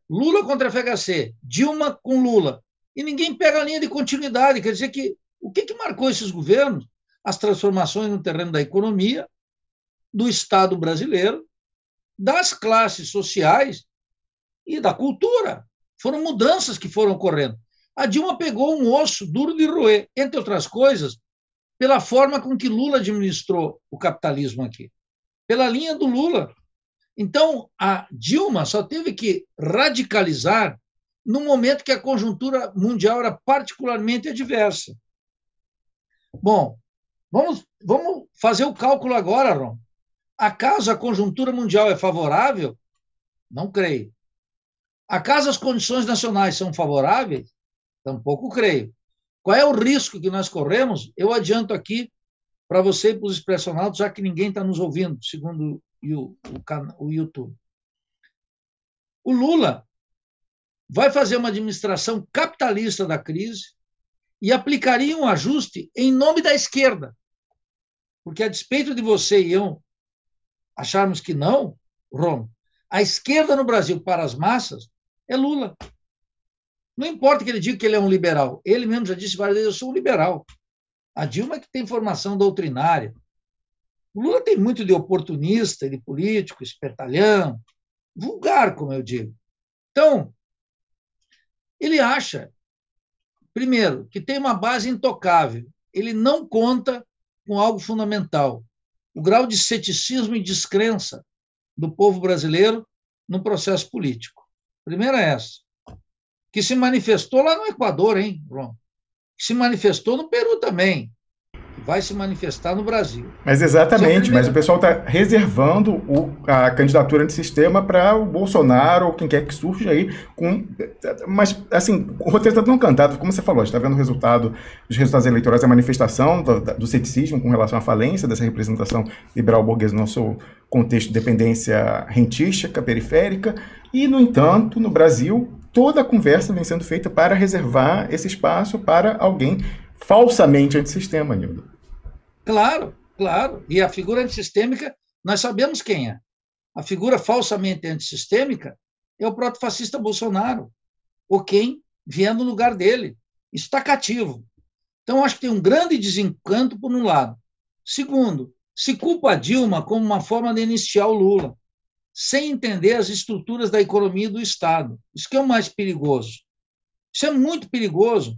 Lula contra FHC, Dilma com Lula, e ninguém pega a linha de continuidade, quer dizer que o que marcou esses governos? As transformações no terreno da economia, do Estado brasileiro, das classes sociais e da cultura. Foram mudanças que foram ocorrendo. A Dilma pegou um osso duro de roer, entre outras coisas, pela forma com que Lula administrou o capitalismo aqui, pela linha do Lula. Então, a Dilma só teve que radicalizar no momento que a conjuntura mundial era particularmente adversa. Bom, vamos fazer o cálculo agora, Ron. Acaso a conjuntura mundial é favorável? Não creio. Acaso as condições nacionais são favoráveis? Tampouco creio. Qual é o risco que nós corremos? Eu adianto aqui para você e para os expressionautas, já que ninguém está nos ouvindo, segundo o YouTube. O Lula vai fazer uma administração capitalista da crise e aplicaria um ajuste em nome da esquerda. Porque, a despeito de você e eu acharmos que não, Romo, a esquerda no Brasil para as massas é Lula. Não importa que ele diga que ele é um liberal. Ele mesmo já disse várias vezes, eu sou um liberal. A Dilma é que tem formação doutrinária. O Lula tem muito de oportunista, de político, espertalhão, vulgar, como eu digo. Então, ele acha, primeiro, que tem uma base intocável. Ele não conta com algo fundamental. O grau de ceticismo e descrença do povo brasileiro no processo político. Primeira é essa. Que se manifestou lá no Equador, hein, João? Que se manifestou no Peru também. Que vai se manifestar no Brasil. Mas exatamente, mas o pessoal está reservando a candidatura antissistema para o Bolsonaro ou quem quer que surja aí. Mas, assim, o roteiro está tão cantado, como você falou, a gente está vendo os resultados eleitorais, a manifestação do ceticismo com relação à falência dessa representação liberal burguesa no nosso contexto de dependência rentística, periférica, e, no entanto, no Brasil, toda a conversa vem sendo feita para reservar esse espaço para alguém falsamente antissistema, Nildo. Claro, claro. E a figura antissistêmica, nós sabemos quem é. A figura falsamente antissistêmica é o proto-fascista Bolsonaro, ou quem vier no lugar dele. Isso está cativo. Então, acho que tem um grande desencanto, por um lado. Segundo, se culpa a Dilma como uma forma de iniciar o Lula, sem entender as estruturas da economia e do Estado. Isso que é o mais perigoso. Isso é muito perigoso,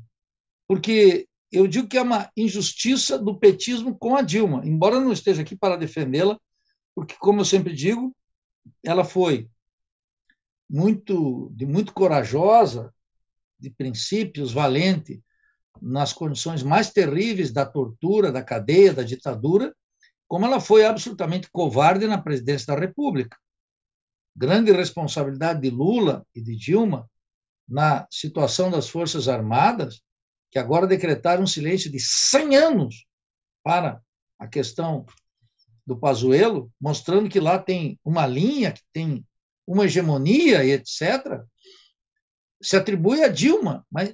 porque eu digo que é uma injustiça do petismo com a Dilma, embora eu não esteja aqui para defendê-la, porque, como eu sempre digo, ela foi muito corajosa, de princípios, valente, nas condições mais terríveis da tortura, da cadeia, da ditadura, como ela foi absolutamente covarde na presidência da República. Grande responsabilidade de Lula e de Dilma na situação das Forças Armadas, que agora decretaram um silêncio de 100 anos para a questão do Pazuello, mostrando que lá tem uma linha, que tem uma hegemonia e etc., se atribui a Dilma. Mas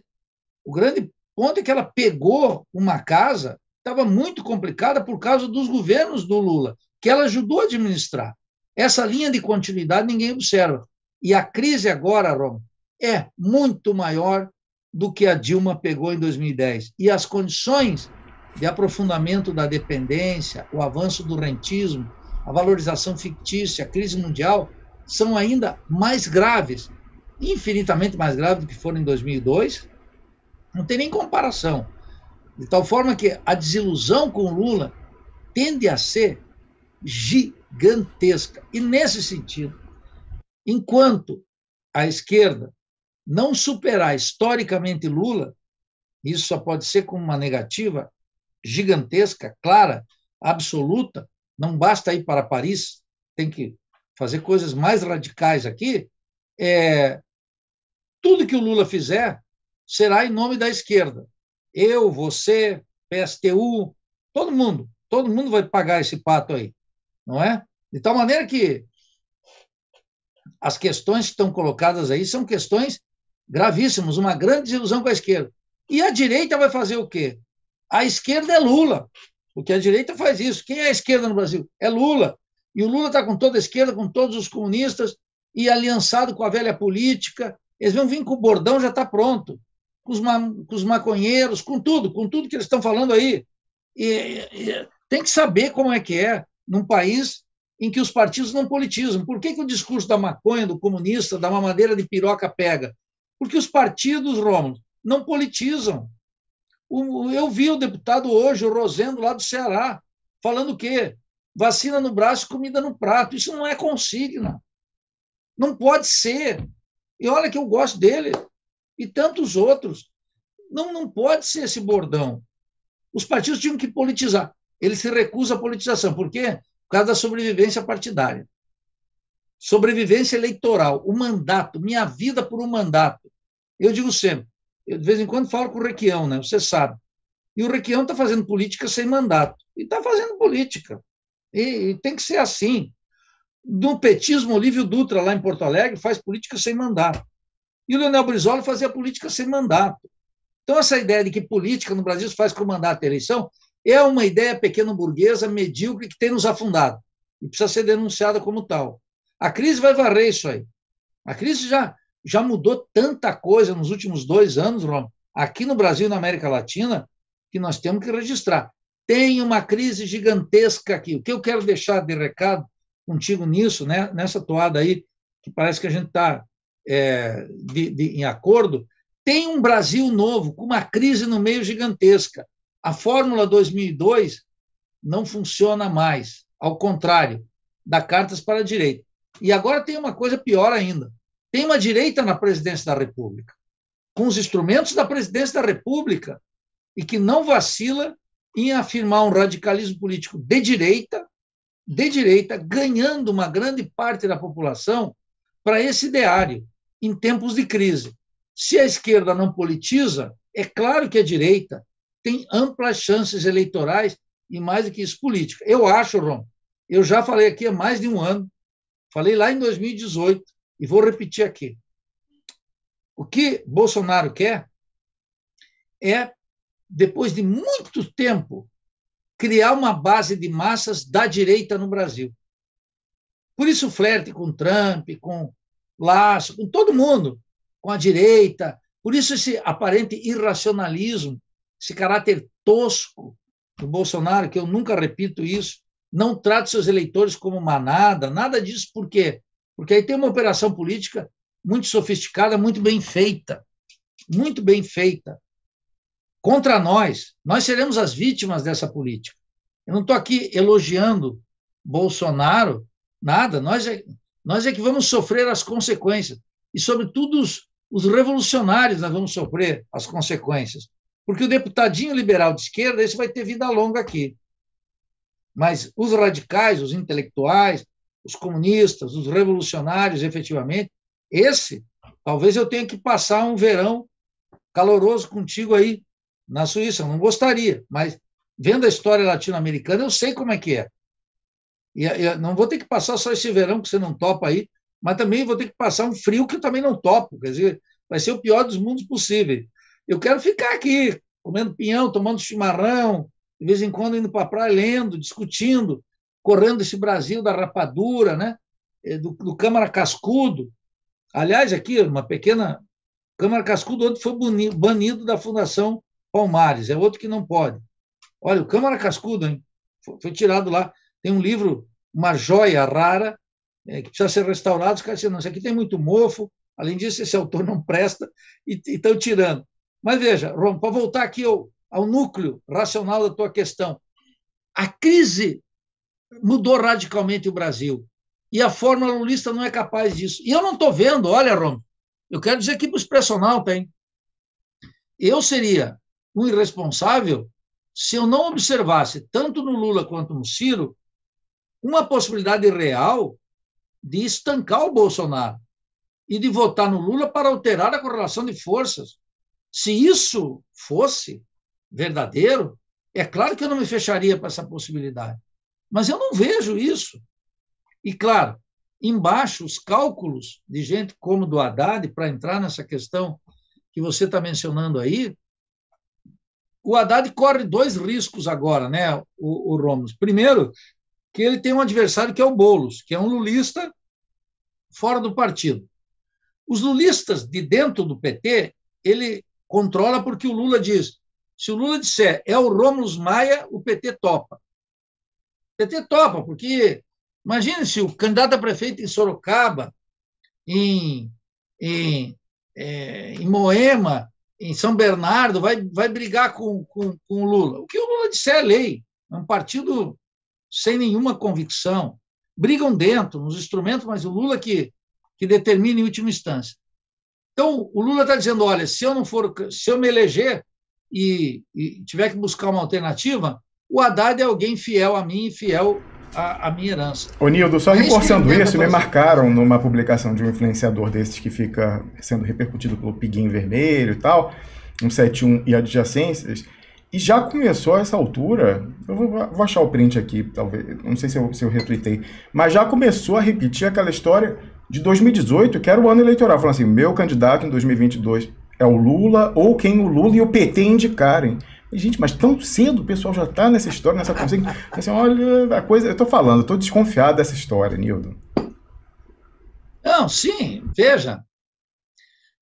o grande ponto é que ela pegou uma casa que estava muito complicada por causa dos governos do Lula, que ela ajudou a administrar. Essa linha de continuidade ninguém observa. E a crise agora, Roma, é muito maior do que a Dilma pegou em 2010. E as condições de aprofundamento da dependência, o avanço do rentismo, a valorização fictícia, a crise mundial, são ainda mais graves, infinitamente mais graves do que foram em 2002. Não tem nem comparação. De tal forma que a desilusão com o Lula tende a ser gigantesca. E, nesse sentido, enquanto a esquerda não superar historicamente Lula, isso só pode ser com uma negativa gigantesca, clara, absoluta, não basta ir para Paris, tem que fazer coisas mais radicais aqui, tudo que o Lula fizer será em nome da esquerda. Eu, você, PSTU, todo mundo vai pagar esse pato aí, não é? De tal maneira que as questões que estão colocadas aí são questões gravíssimas, uma grande desilusão com a esquerda. E a direita vai fazer o quê? A esquerda é Lula, porque a direita faz isso. Quem é a esquerda no Brasil? É Lula. E o Lula está com toda a esquerda, com todos os comunistas, e aliançado com a velha política. Eles vão vir com o bordão, já está pronto. Com os maconheiros, com tudo que eles estão falando aí. E tem que saber como é que é num país em que os partidos não politizam. Por que o discurso da maconha, do comunista, da mamadeira de piroca pega? Porque os partidos, Rômulo, não politizam. Eu vi o deputado hoje, o Rosendo, lá do Ceará, falando o quê? Vacina no braço, comida no prato. Isso não é consigna. Não pode ser. E olha que eu gosto dele e tantos outros. Não pode ser esse bordão. Os partidos tinham que politizar. Ele se recusa à politização. Por quê? Por causa da sobrevivência partidária. Sobrevivência eleitoral. O mandato, minha vida por um mandato. Eu digo sempre, eu de vez em quando falo com o Requião, né? Você sabe. E o Requião está fazendo política sem mandato. E está fazendo política. E tem que ser assim. No petismo, Olívio Dutra, lá em Porto Alegre, faz política sem mandato. E o Leonel Brizola fazia política sem mandato. Então, essa ideia de que política no Brasil se faz com mandato e eleição é uma ideia pequeno-burguesa, medíocre, que tem nos afundado. e precisa ser denunciada como tal. A crise vai varrer isso aí. A crise já mudou tanta coisa nos últimos 2 anos, Rom, aqui no Brasil e na América Latina, que nós temos que registrar. Tem uma crise gigantesca aqui. O que eu quero deixar de recado contigo nisso, né, nessa toada aí, que parece que a gente está em acordo, tem um Brasil novo, com uma crise no meio gigantesca. A Fórmula 2002 não funciona mais, ao contrário, dá cartas para a direita. E agora tem uma coisa pior ainda. Tem uma direita na presidência da República, com os instrumentos da presidência da República, e que não vacila em afirmar um radicalismo político de direita, ganhando uma grande parte da população para esse ideário, em tempos de crise. Se a esquerda não politiza, é claro que a direita tem amplas chances eleitorais e, mais do que isso, política. Eu acho, Rom, eu já falei aqui há mais de um ano, falei lá em 2018, e vou repetir aqui. O que Bolsonaro quer é, depois de muito tempo, criar uma base de massas da direita no Brasil. Por isso, flerte com Trump, com Lasso, com todo mundo, com a direita. Por isso, esse aparente irracionalismo, esse caráter tosco do Bolsonaro, que eu nunca repito isso, não trata seus eleitores como manada, nada disso. Por quê? Porque aí tem uma operação política muito sofisticada, muito bem feita, contra nós. Nós seremos as vítimas dessa política. Eu não estou aqui elogiando Bolsonaro, nada, nós é que vamos sofrer as consequências. E, sobretudo, os revolucionários nós vamos sofrer as consequências. Porque o deputadinho liberal de esquerda, esse vai ter vida longa aqui. Mas os radicais, os intelectuais, os comunistas, os revolucionários, efetivamente, talvez eu tenha que passar um verão caloroso contigo aí na Suíça. Eu não gostaria, mas vendo a história latino-americana, eu sei como é que é. E eu não vou ter que passar só esse verão que você não topa aí, mas também vou ter que passar um frio que eu também não topo. Quer dizer, vai ser o pior dos mundos possíveis. Eu quero ficar aqui, comendo pinhão, tomando chimarrão, de vez em quando indo para a praia, lendo, discutindo, correndo esse Brasil da rapadura, né? do Câmara Cascudo. Aliás, aqui, uma pequena... Câmara Cascudo ontem foi banido da Fundação Palmares, é outro que não pode. Olha, o Câmara Cascudo, hein? Foi tirado lá. Tem um livro, uma joia rara, que precisa ser restaurado. Os caras dizem, não, isso aqui tem muito mofo, além disso, esse autor não presta, e estão tirando. Mas veja, Rom, para voltar aqui ao núcleo racional da tua questão, a crise mudou radicalmente o Brasil, e a fórmula lulista não é capaz disso. E eu não estou vendo, olha, Rom, eu quero dizer aqui para o Expressionauta, hein? Eu seria um irresponsável se eu não observasse, tanto no Lula quanto no Ciro, uma possibilidade real de estancar o Bolsonaro e de votar no Lula para alterar a correlação de forças. Se isso fosse verdadeiro, é claro que eu não me fecharia para essa possibilidade. Mas eu não vejo isso. E, claro, embaixo, os cálculos de gente como do Haddad, para entrar nessa questão que você está mencionando aí, o Haddad corre 2 riscos agora, né, o Rômulo. Primeiro, que ele tem um adversário que é o Boulos, que é um lulista fora do partido. Os lulistas de dentro do PT, ele controla porque o Lula diz, se o Lula disser é o Rômulo Maia, o PT topa. O PT topa, porque imagine se o candidato a prefeito em Sorocaba, em Moema, em São Bernardo, vai brigar com o Lula. O que o Lula disser é lei. É um partido sem nenhuma convicção. Brigam dentro, nos instrumentos, mas o Lula que determina em última instância. Então, o Lula está dizendo, olha, se eu me eleger e tiver que buscar uma alternativa, o Haddad é alguém fiel a mim e fiel à minha herança. Ô, Nildo, só reforçando isso, me marcaram numa publicação de um influenciador desses que fica sendo repercutido pelo Piguinho Vermelho e tal, 171 e adjacências, e já começou a essa altura, eu vou achar o print aqui, talvez, não sei se eu retuitei, mas já começou a repetir aquela história de 2018, que era o ano eleitoral, falando assim, meu candidato em 2022 é o Lula, ou quem o Lula e o PT indicarem. Gente, mas tão cedo o pessoal já está nessa história, nessa consciência. Assim, olha, a coisa. Eu estou falando, estou desconfiado dessa história, Nildo. Não, sim, veja.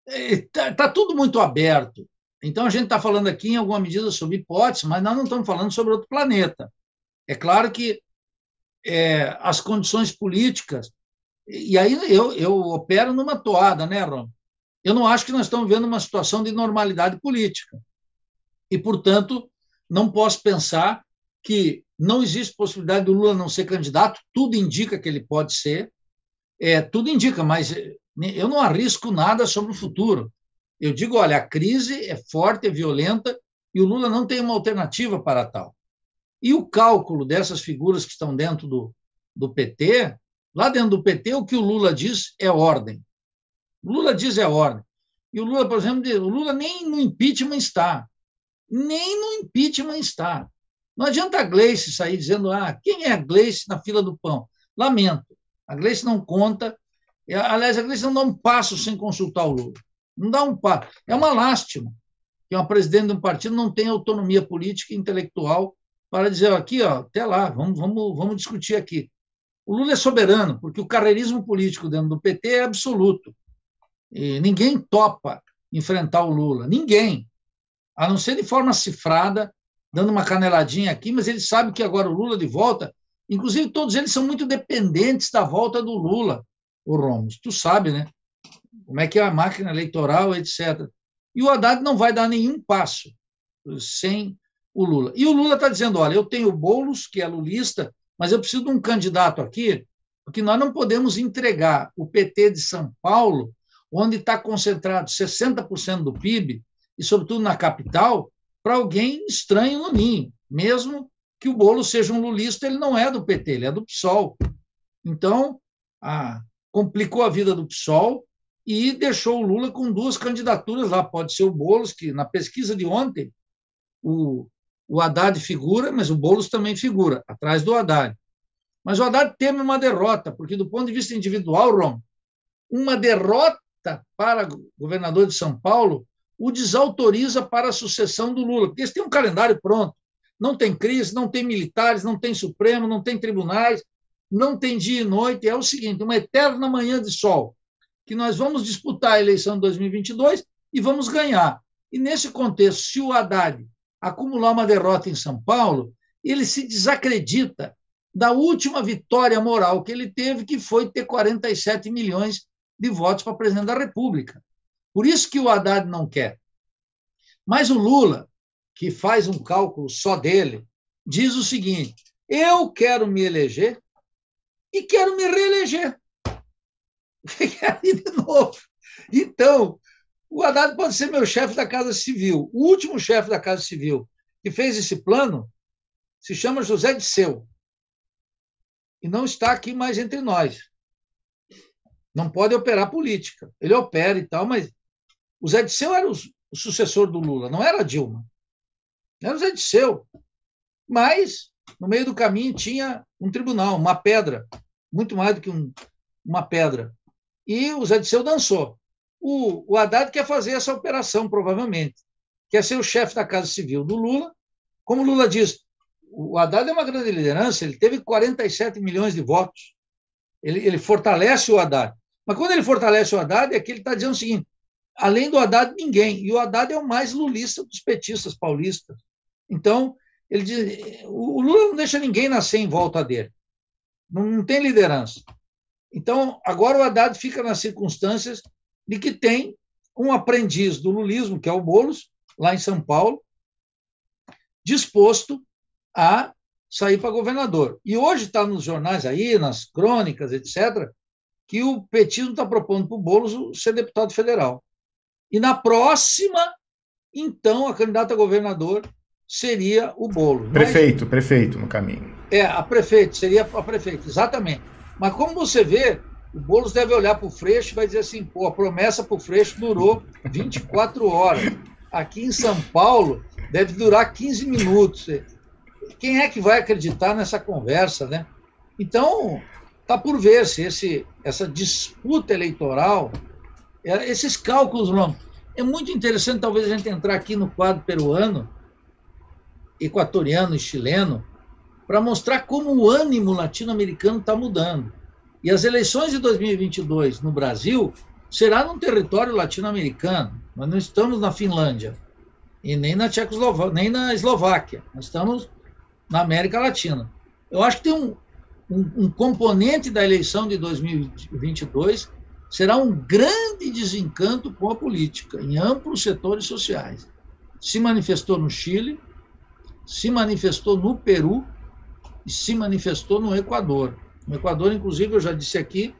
Está tudo muito aberto. Então, a gente está falando aqui, em alguma medida, sobre hipótese, mas nós não estamos falando sobre outro planeta. É claro que as condições políticas. E aí eu opero numa toada, né, Ron? Eu não acho que nós estamos vivendo uma situação de normalidade política. E, portanto, não posso pensar que não existe possibilidade do Lula não ser candidato. Tudo indica que ele pode ser. Tudo indica, mas eu não arrisco nada sobre o futuro. Eu digo, olha, a crise é forte, é violenta, e o Lula não tem uma alternativa para tal. E o cálculo dessas figuras que estão dentro do PT, lá dentro do PT, o que o Lula diz é ordem. O Lula diz é ordem. E o Lula, por exemplo, o Lula nem no impeachment está. Nem no impeachment está. Não adianta a Gleice sair dizendo, quem é a Gleice na fila do pão? Lamento. A Gleice não conta. Aliás, a Gleice não dá um passo sem consultar o Lula. Não dá um passo. É uma lástima que uma presidente de um partido não tenha autonomia política e intelectual para dizer, aqui, até lá, vamos discutir aqui. O Lula é soberano, porque o carreirismo político dentro do PT é absoluto. E ninguém topa enfrentar o Lula. Ninguém. A não ser de forma cifrada, dando uma caneladinha aqui, mas ele sabe que agora o Lula de volta, inclusive todos eles são muito dependentes da volta do Lula, o Romos. Tu sabe, né? Como é que é a máquina eleitoral, etc. E o Haddad não vai dar nenhum passo sem o Lula. E o Lula está dizendo, olha, eu tenho o Boulos, que é lulista, mas eu preciso de um candidato aqui, porque nós não podemos entregar o PT de São Paulo, onde está concentrado 60% do PIB, e sobretudo na capital, para alguém estranho no ninho. Mesmo que o Boulos seja um lulista, ele não é do PT, ele é do PSOL. Então, complicou a vida do PSOL e deixou o Lula com duas candidaturas lá. Pode ser o Boulos, que na pesquisa de ontem, o Haddad figura, mas o Boulos também figura, atrás do Haddad. Mas o Haddad teme uma derrota, porque do ponto de vista individual, Rom, uma derrota para o governador de São Paulo o desautoriza para a sucessão do Lula, porque eles têm um calendário pronto. Não tem crise, não tem militares, não tem Supremo, não tem tribunais, não tem dia e noite. É o seguinte, uma eterna manhã de sol, que nós vamos disputar a eleição de 2022 e vamos ganhar. E nesse contexto, se o Haddad acumular uma derrota em São Paulo, ele se desacredita da última vitória moral que ele teve, que foi ter 47 milhões de votos para presidente da República. Por isso que o Haddad não quer. Mas o Lula, que faz um cálculo só dele, diz o seguinte, eu quero me eleger e quero me reeleger. Fica aí de novo. Então, o Haddad pode ser meu chefe da Casa Civil. O último chefe da Casa Civil que fez esse plano se chama José Disseu. E não está aqui mais entre nós. Não pode operar política. Ele opera e tal, mas o Zé Disseu era o sucessor do Lula, não era a Dilma. Era o Zé Disseu. Mas, no meio do caminho, tinha um tribunal, uma pedra, muito mais do que uma pedra. E o Zé Disseu dançou. O Haddad quer fazer essa operação, provavelmente. Quer ser o chefe da Casa Civil do Lula. Como o Lula diz, o Haddad é uma grande liderança, ele teve 47 milhões de votos. Ele fortalece o Haddad. Mas quando ele fortalece o Haddad, é que ele está dizendo o seguinte, além do Haddad, ninguém. E o Haddad é o mais lulista dos petistas paulistas. Então, ele diz, o Lula não deixa ninguém nascer em volta dele. Não tem liderança. Então, agora o Haddad fica nas circunstâncias de que tem um aprendiz do lulismo, que é o Boulos, lá em São Paulo, disposto a sair para governador. E hoje está nos jornais aí, nas crônicas, etc., que o petismo está propondo para o Boulos ser deputado federal. E na próxima, então, a candidata a governador seria o Boulos. Prefeito no caminho. Seria a prefeito, exatamente. Mas como você vê, o Boulos deve olhar para o Freixo e vai dizer assim, a promessa para o Freixo durou 24 horas. Aqui em São Paulo, deve durar 15 minutos. Quem é que vai acreditar nessa conversa, né? Então, está por ver se essa disputa eleitoral, esses cálculos, é muito interessante talvez a gente entrar aqui no quadro peruano, equatoriano e chileno, para mostrar como o ânimo latino-americano está mudando. E as eleições de 2022 no Brasil será num território latino-americano. Nós não estamos na Finlândia e nem na Tchecoslováquia, nem na Eslováquia. Nós estamos na América Latina. Eu acho que tem um componente da eleição de 2022 será um grande desencanto com a política, em amplos setores sociais. Se manifestou no Chile, se manifestou no Peru e se manifestou no Equador. No Equador, inclusive, eu já disse aqui,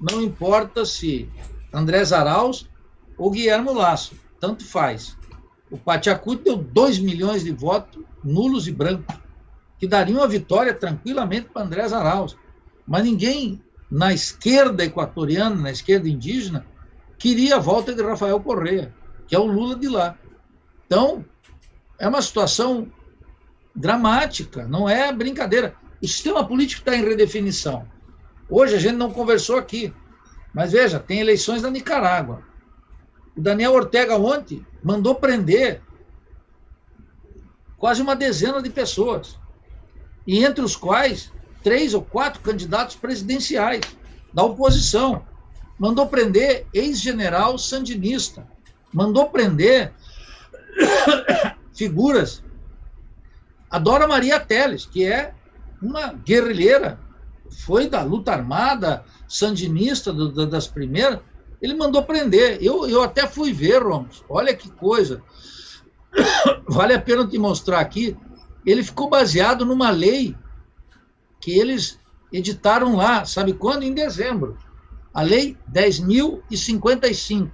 não importa se Andrés Arauz ou Guillermo Lasso, tanto faz. O Pachacuti deu 2 milhões de votos nulos e brancos, que dariam a vitória tranquilamente para Andrés Arauz. Mas ninguém na esquerda equatoriana, na esquerda indígena, queria a volta de Rafael Correa, que é o Lula de lá. Então, é uma situação dramática, não é brincadeira. O sistema político está em redefinição. Hoje a gente não conversou aqui, mas veja, tem eleições na Nicarágua. O Daniel Ortega ontem mandou prender quase uma dezena de pessoas, e entre os quais 3 ou 4 candidatos presidenciais da oposição. Mandou prender ex-general sandinista, mandou prender figuras. A Dora Maria Teles, que é uma guerrilheira, foi da luta armada sandinista das primeiras, ele mandou prender. Eu até fui ver, Ramos, olha que coisa, vale a pena te mostrar aqui. Ele ficou baseado numa lei que eles editaram lá, sabe quando? Em dezembro. A Lei 10.055.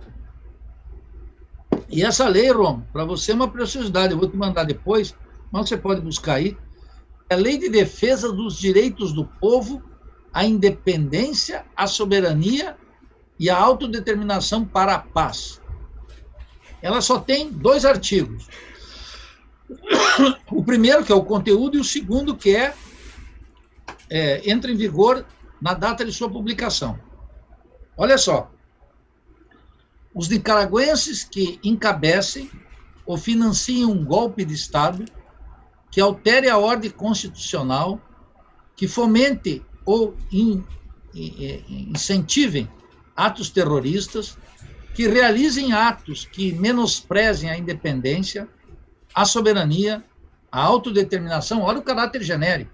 E essa lei, Romo, para você é uma preciosidade, eu vou te mandar depois, mas você pode buscar aí. É a Lei de Defesa dos Direitos do Povo, a Independência, a Soberania e a Autodeterminação para a Paz. Ela só tem 2 artigos. O primeiro, que é o conteúdo, e o segundo, que entra em vigor na data de sua publicação. Olha só. Os nicaragüenses que encabecem ou financiem um golpe de Estado que altere a ordem constitucional, que fomente ou incentivem atos terroristas, que realizem atos que menosprezem a independência, a soberania, a autodeterminação, olha o caráter genérico,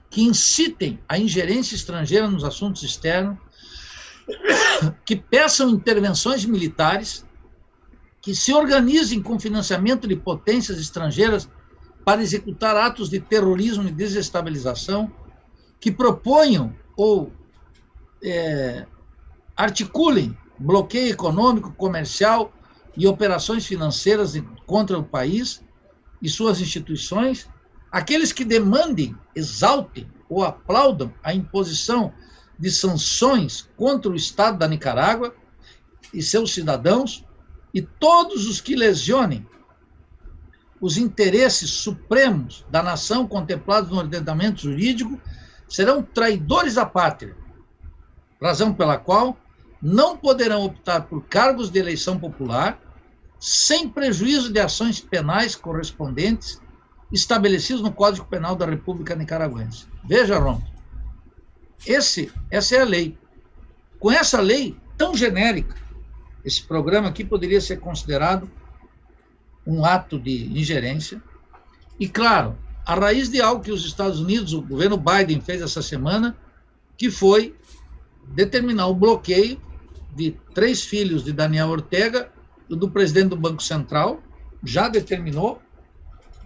que incitem a ingerência estrangeira nos assuntos externos, que peçam intervenções militares, que se organizem com financiamento de potências estrangeiras para executar atos de terrorismo e desestabilização, que proponham ou articulem bloqueio econômico, comercial e operações financeiras contra o país e suas instituições, aqueles que demandem, exaltem ou aplaudam a imposição de sanções contra o Estado da Nicarágua e seus cidadãos, e todos os que lesionem os interesses supremos da nação contemplados no ordenamento jurídico serão traidores à pátria, razão pela qual não poderão optar por cargos de eleição popular sem prejuízo de ações penais correspondentes estabelecidos no Código Penal da República Nicaragüense. Veja, Ron, essa é a lei. Com essa lei tão genérica, esse programa aqui poderia ser considerado um ato de ingerência. E, claro, a raiz de algo que os Estados Unidos, o governo Biden fez essa semana, que foi determinar o bloqueio de 3 filhos de Daniel Ortega e do presidente do Banco Central, já determinou,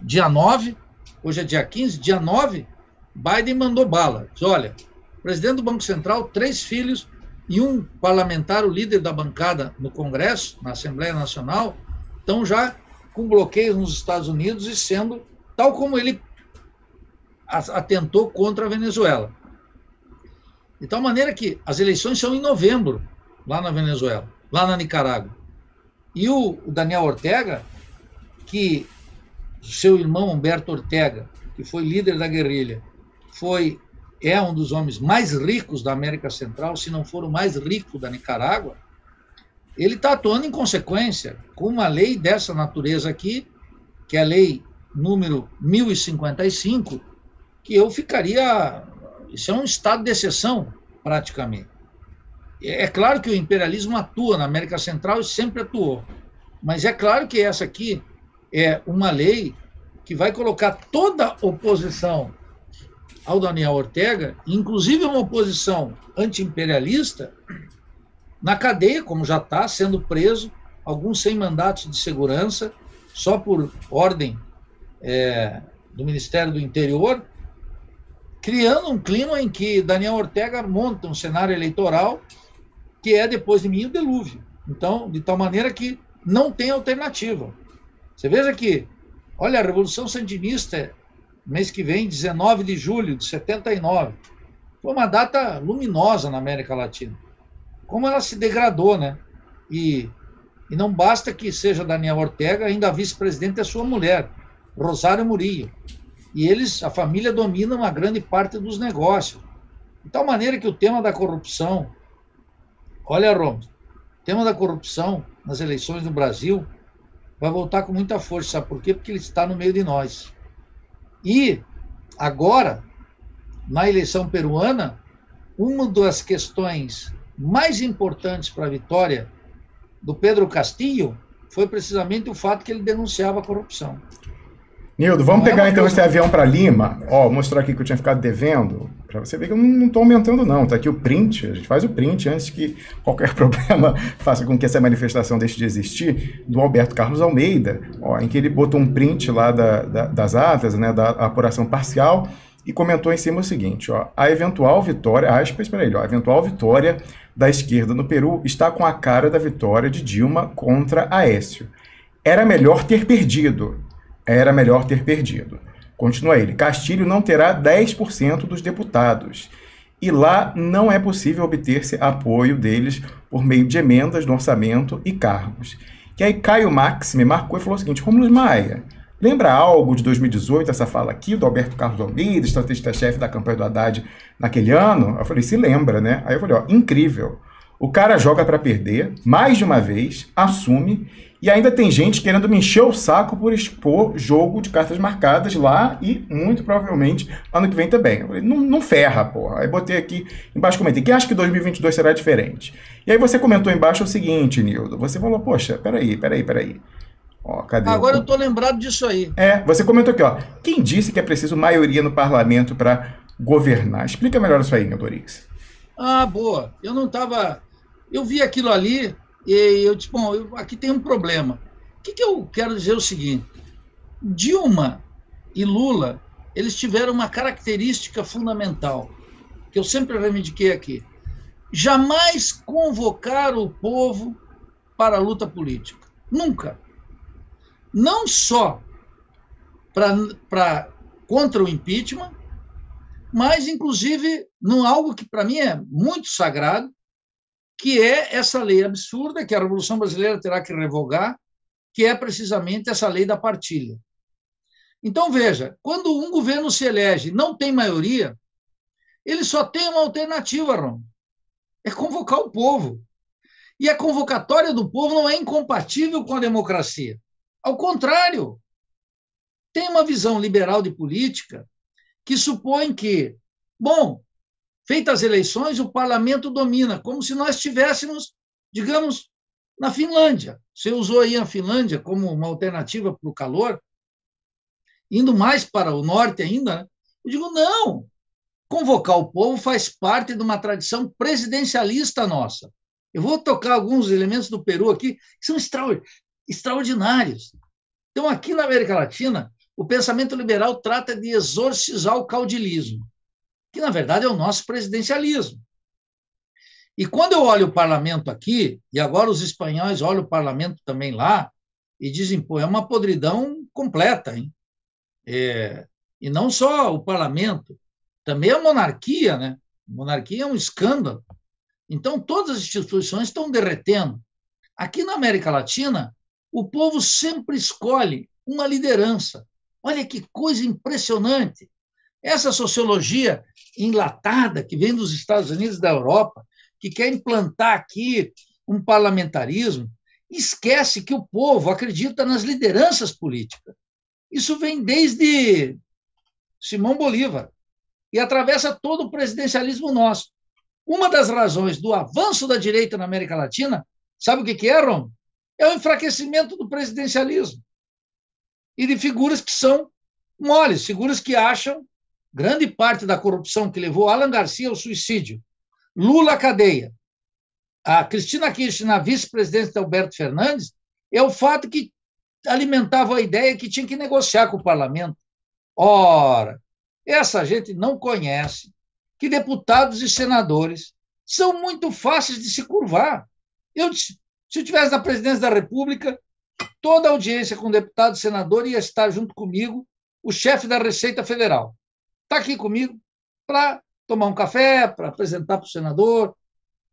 dia 9, hoje é dia 15, dia 9, Biden mandou bala. Diz, olha, o presidente do Banco Central, 3 filhos e um parlamentar, o líder da bancada no Congresso, na Assembleia Nacional, estão já com bloqueios nos Estados Unidos e sendo, tal como ele atentou contra a Venezuela. De tal maneira que as eleições são em novembro, lá na Venezuela, lá na Nicarágua. E o Daniel Ortega, que seu irmão Humberto Ortega, que foi líder da guerrilha, é um dos homens mais ricos da América Central, se não for o mais rico da Nicarágua, ele está atuando em consequência com uma lei dessa natureza aqui, que é a Lei número 1055, que eu ficaria... Isso é um estado de exceção, praticamente. É claro que o imperialismo atua na América Central e sempre atuou, mas é claro que essa aqui é uma lei que vai colocar toda a oposição ao Daniel Ortega, inclusive uma oposição anti-imperialista, na cadeia, como já está, sendo preso, alguns sem mandatos de segurança, só por ordem do Ministério do Interior, criando um clima em que Daniel Ortega monta um cenário eleitoral que é, depois de mim, o dilúvio. Então, de tal maneira que não tem alternativa. Você veja que, olha, a Revolução Sandinista, mês que vem, 19 de julho de 79, foi uma data luminosa na América Latina. Como ela se degradou, né? E não basta que seja Daniel Ortega, ainda a vice-presidente é sua mulher, Rosário Murillo. E eles, a família, domina uma grande parte dos negócios. De tal maneira que o tema da corrupção, olha, Roma, o tema da corrupção nas eleições no Brasil vai voltar com muita força. Sabe por quê? Porque ele está no meio de nós. E agora, na eleição peruana, uma das questões mais importantes para a vitória do Pedro Castillo foi precisamente o fato que ele denunciava a corrupção. Nildo, vamos pegar então esse avião para Lima. Ó, mostrar aqui que eu tinha ficado devendo, para você ver que eu não estou aumentando não. Tá aqui o print, a gente faz o print antes que qualquer problema faça com que essa manifestação deixe de existir, do Alberto Carlos Almeida, ó, em que ele botou um print lá das atas, né, da apuração parcial, e comentou em cima o seguinte, ó, a eventual vitória, aspas para ele, ó, a eventual vitória da esquerda no Peru está com a cara da vitória de Dilma contra Aécio. Era melhor ter perdido. Era melhor ter perdido. Continua ele. Castilho não terá 10% dos deputados. E lá não é possível obter-se apoio deles por meio de emendas no orçamento e cargos. Que aí Caio Max me marcou e falou o seguinte, Rômulo Maia, lembra algo de 2018, essa fala aqui do Alberto Carlos Almeida, estrategista-chefe da campanha do Haddad naquele ano? Eu falei, se lembra, né? Aí eu falei, ó, incrível. O cara joga para perder, mais de uma vez, assume, e ainda tem gente querendo me encher o saco por expor jogo de cartas marcadas lá e, muito provavelmente, ano que vem também. Eu falei, não ferra, porra. Aí botei aqui embaixo, comentei, quem acha que 2022 será diferente? E aí você comentou embaixo o seguinte, Nildo, você falou, poxa, peraí. Ó, cadê? Agora eu tô lembrado disso aí. Você comentou aqui, ó, quem disse que é preciso maioria no parlamento para governar? Explica melhor isso aí, Nildo Orix. Ah, boa. Eu não estava... Eu vi aquilo ali e eu disse, bom, aqui tem um problema. O que eu quero dizer é o seguinte, Dilma e Lula, eles tiveram uma característica fundamental, que eu sempre reivindiquei aqui, jamais convocaram o povo para a luta política. Nunca. Não só contra o impeachment, mas, inclusive, num algo que, para mim, é muito sagrado, que é essa lei absurda que a Revolução Brasileira terá que revogar, que é precisamente essa lei da partilha. Então, veja, quando um governo se elege e não tem maioria, ele só tem uma alternativa, Ron, é convocar o povo. E a convocatória do povo não é incompatível com a democracia. Ao contrário, tem uma visão liberal de política que supõe que, bom, feitas as eleições, o parlamento domina, como se nós estivéssemos, digamos, na Finlândia. Você usou aí a Finlândia como uma alternativa para o calor, indo mais para o norte ainda. Eu digo, não, convocar o povo faz parte de uma tradição presidencialista nossa. Eu vou tocar alguns elementos do Peru aqui que são extraordinários. Então, aqui na América Latina, o pensamento liberal trata de exorcizar o caudilismo, que, na verdade, é o nosso presidencialismo. E quando eu olho o parlamento aqui, e agora os espanhóis olham o parlamento também lá, e dizem, pô, é uma podridão completa, hein? E não só o parlamento, também a monarquia, né? A monarquia é um escândalo. Então, todas as instituições estão derretendo. Aqui na América Latina, o povo sempre escolhe uma liderança. Olha que coisa impressionante. Essa sociologia enlatada que vem dos Estados Unidos e da Europa, que quer implantar aqui um parlamentarismo, esquece que o povo acredita nas lideranças políticas. Isso vem desde Simão Bolívar e atravessa todo o presidencialismo nosso. Uma das razões do avanço da direita na América Latina, sabe o que é, Ron? É o enfraquecimento do presidencialismo e de figuras que são moles, figuras que acham grande parte da corrupção que levou Alan Garcia ao suicídio, Lula à cadeia, a Cristina Kirchner, a vice-presidente de Alberto Fernandes, é o fato que alimentava a ideia que tinha que negociar com o parlamento. Ora, essa gente não conhece que deputados e senadores são muito fáceis de se curvar. Se eu estivesse na presidência da República, toda a audiência com deputado e senador ia estar junto comigo, o chefe da Receita Federal. Está aqui comigo para tomar um café, para apresentar para o senador,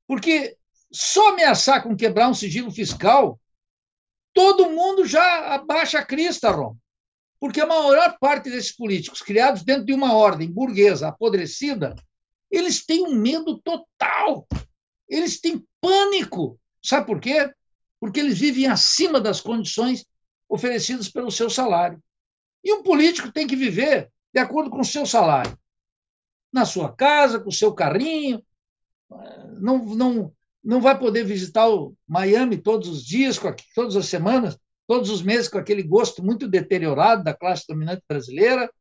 porque só ameaçar com quebrar um sigilo fiscal, todo mundo já abaixa a crista, Rom. Porque a maior parte desses políticos, criados dentro de uma ordem burguesa apodrecida, eles têm um medo total. Eles têm pânico. Sabe por quê? Porque eles vivem acima das condições oferecidas pelo seu salário. E um político tem que viver de acordo com o seu salário. Na sua casa, com o seu carrinho. Não vai poder visitar o Miami todos os dias, todas as semanas, todos os meses, com aquele gosto muito deteriorado da classe dominante brasileira,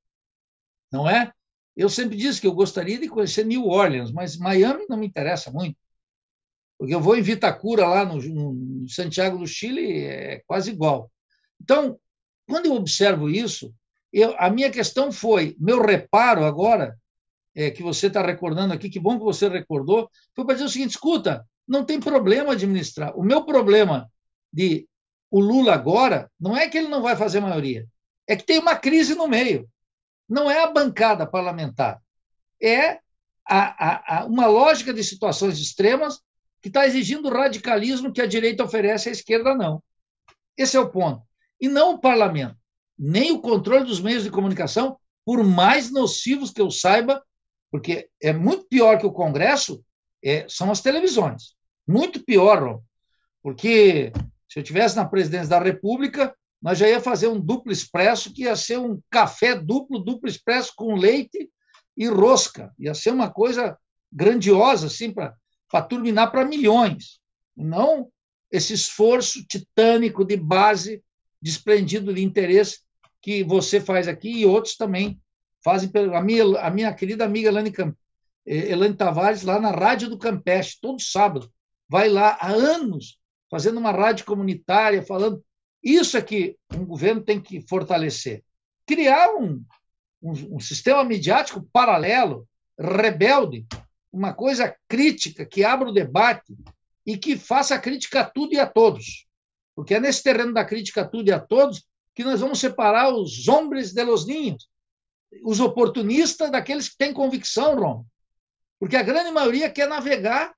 não é? Eu sempre disse que eu gostaria de conhecer New Orleans, mas Miami não me interessa muito, porque eu vou em Vitacura, lá no Santiago do Chile, é quase igual. Então, quando eu observo isso, a minha questão foi, meu reparo agora, que você está recordando aqui, que bom que você recordou, foi para dizer o seguinte, escuta, não tem problema administrar. O meu problema de o Lula agora não é que ele não vai fazer maioria, é que tem uma crise no meio. Não é a bancada parlamentar, é uma lógica de situações extremas que está exigindo o radicalismo que a direita oferece, a esquerda não. Esse é o ponto. E não o parlamento, nem o controle dos meios de comunicação, por mais nocivos que eu saiba, porque é muito pior que o Congresso, são as televisões. Muito pior, Ron, porque se eu estivesse na presidência da República, nós já ia fazer um duplo expresso, que ia ser um café duplo expresso com leite e rosca. Ia ser uma coisa grandiosa, assim, para turbinar para milhões. Não esse esforço titânico de base, desprendido de interesse que você faz aqui e outros também fazem. A minha querida amiga Elane Tavares, lá na Rádio do Campeche, todo sábado, vai lá há anos, fazendo uma rádio comunitária, falando. Isso é que um governo tem que fortalecer. Criar um sistema midiático paralelo, rebelde, uma coisa crítica, que abra o debate e que faça crítica a tudo e a todos. Porque é nesse terreno da crítica a tudo e a todos que nós vamos separar os hombres de los ninhos, os oportunistas daqueles que têm convicção, Ron. Porque a grande maioria quer navegar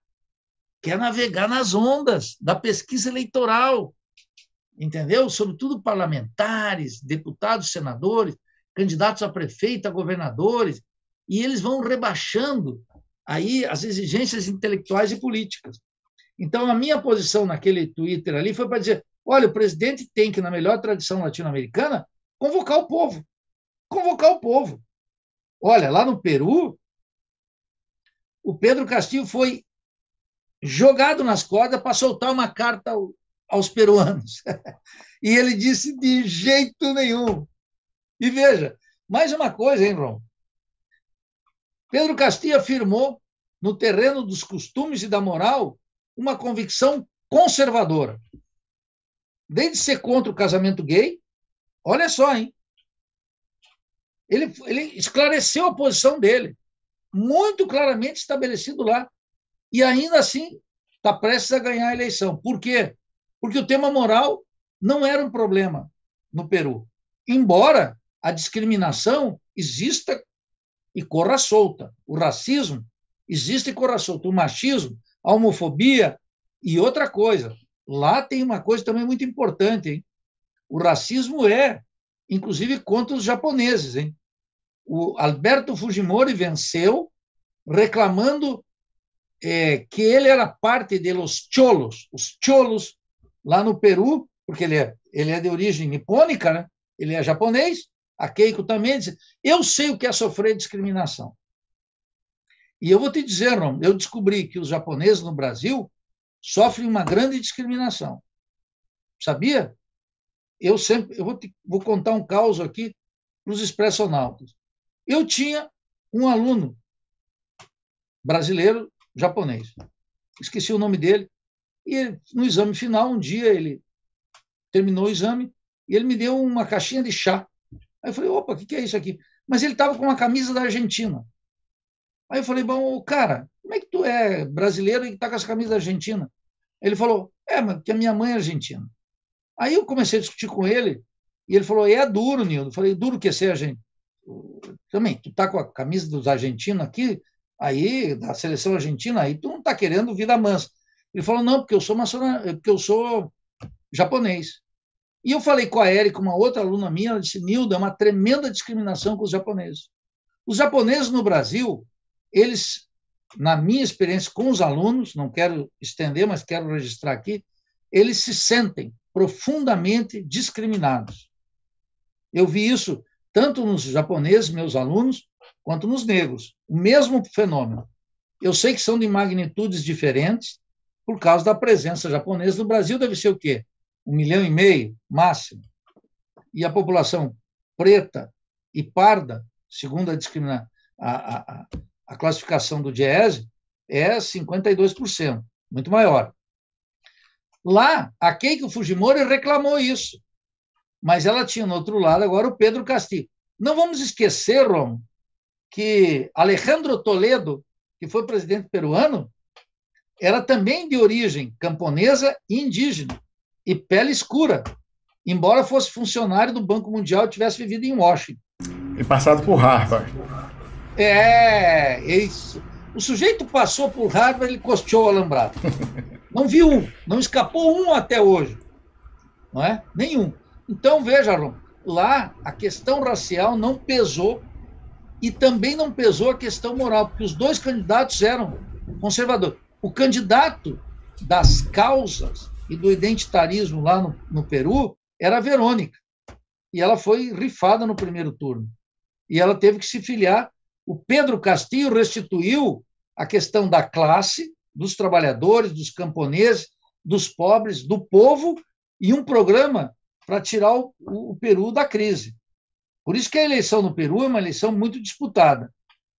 nas ondas da pesquisa eleitoral, entendeu? Sobretudo parlamentares, deputados, senadores, candidatos a prefeito, a governadores, e eles vão rebaixando aí as exigências intelectuais e políticas. Então, a minha posição naquele Twitter ali foi para dizer, olha, o presidente tem que, na melhor tradição latino-americana, convocar o povo. Convocar o povo. Olha, lá no Peru, o Pedro Castillo foi jogado nas cordas para soltar uma carta aos peruanos. E ele disse de jeito nenhum. E veja, mais uma coisa, hein, Ron? Pedro Castillo afirmou, no terreno dos costumes e da moral, uma convicção conservadora. Desde ser contra o casamento gay, olha só, hein? Ele esclareceu a posição dele, muito claramente estabelecido lá. E ainda assim está prestes a ganhar a eleição. Por quê? Porque o tema moral não era um problema no Peru. Embora a discriminação exista e corra solta. O racismo existe e corra solta. O machismo, a homofobia e outra coisa. Lá tem uma coisa também muito importante, hein? O racismo inclusive, contra os japoneses, hein? O Alberto Fujimori venceu reclamando que ele era parte de los cholos, os cholos lá no Peru, porque ele é de origem nipônica, né? ele é japonês, a Keiko também diz, eu sei o que é sofrer discriminação. E eu vou te dizer, Rom, eu descobri que os japoneses no Brasil sofrem uma grande discriminação. Sabia? Eu vou contar um caso aqui para os expressonautas. Eu tinha um aluno brasileiro japonês. Esqueci o nome dele. E no exame final, um dia ele terminou o exame e ele me deu uma caixinha de chá. Aí eu falei, opa, o que é isso aqui? Mas ele estava com uma camisa da Argentina. Aí eu falei, bom, cara, como é que tu é brasileiro e está com essa camisa da Argentina? Ele falou, mas porque a minha mãe é argentina. Aí eu comecei a discutir com ele e ele falou, é duro, Nildo. Eu falei, duro que ser argentino? Também, tu tá com a camisa dos argentinos aqui, aí, da seleção argentina, aí tu não tá querendo vida mansa. Ele falou, não, porque eu sou japonês. E eu falei com a Érica, uma outra aluna minha, ela disse, Nildo, é uma tremenda discriminação com os japoneses. Os japoneses no Brasil, eles, na minha experiência com os alunos, não quero estender, mas quero registrar aqui, eles se sentem profundamente discriminados. Eu vi isso tanto nos japoneses, meus alunos, quanto nos negros. O mesmo fenômeno. Eu sei que são de magnitudes diferentes, por causa da presença japonesa. No Brasil deve ser o quê? 1,5 milhão, máximo. E a população preta e parda, segundo a classificação do DIEESE, é 52%, muito maior. Lá, a Keiko Fujimori reclamou isso, mas ela tinha no outro lado agora o Pedro Castillo. Não vamos esquecer, Rom, que Alejandro Toledo, que foi presidente peruano, era também de origem camponesa e indígena, e pele escura, embora fosse funcionário do Banco Mundial e tivesse vivido em Washington. E passado por Harvard. É isso. O sujeito passou por Harvard, ele costeou o alambrado. Não viu um, não escapou um até hoje. Não é? Nenhum. Então, veja, Rom, lá a questão racial não pesou e também não pesou a questão moral, porque os dois candidatos eram conservadores. O candidato das causas e do identitarismo lá no Peru era a Verônica. E ela foi rifada no primeiro turno. E ela teve que se filiar. O Pedro Castillo restituiu a questão da classe, dos trabalhadores, dos camponeses, dos pobres, do povo, e um programa para tirar o Peru da crise. Por isso que a eleição no Peru é uma eleição muito disputada.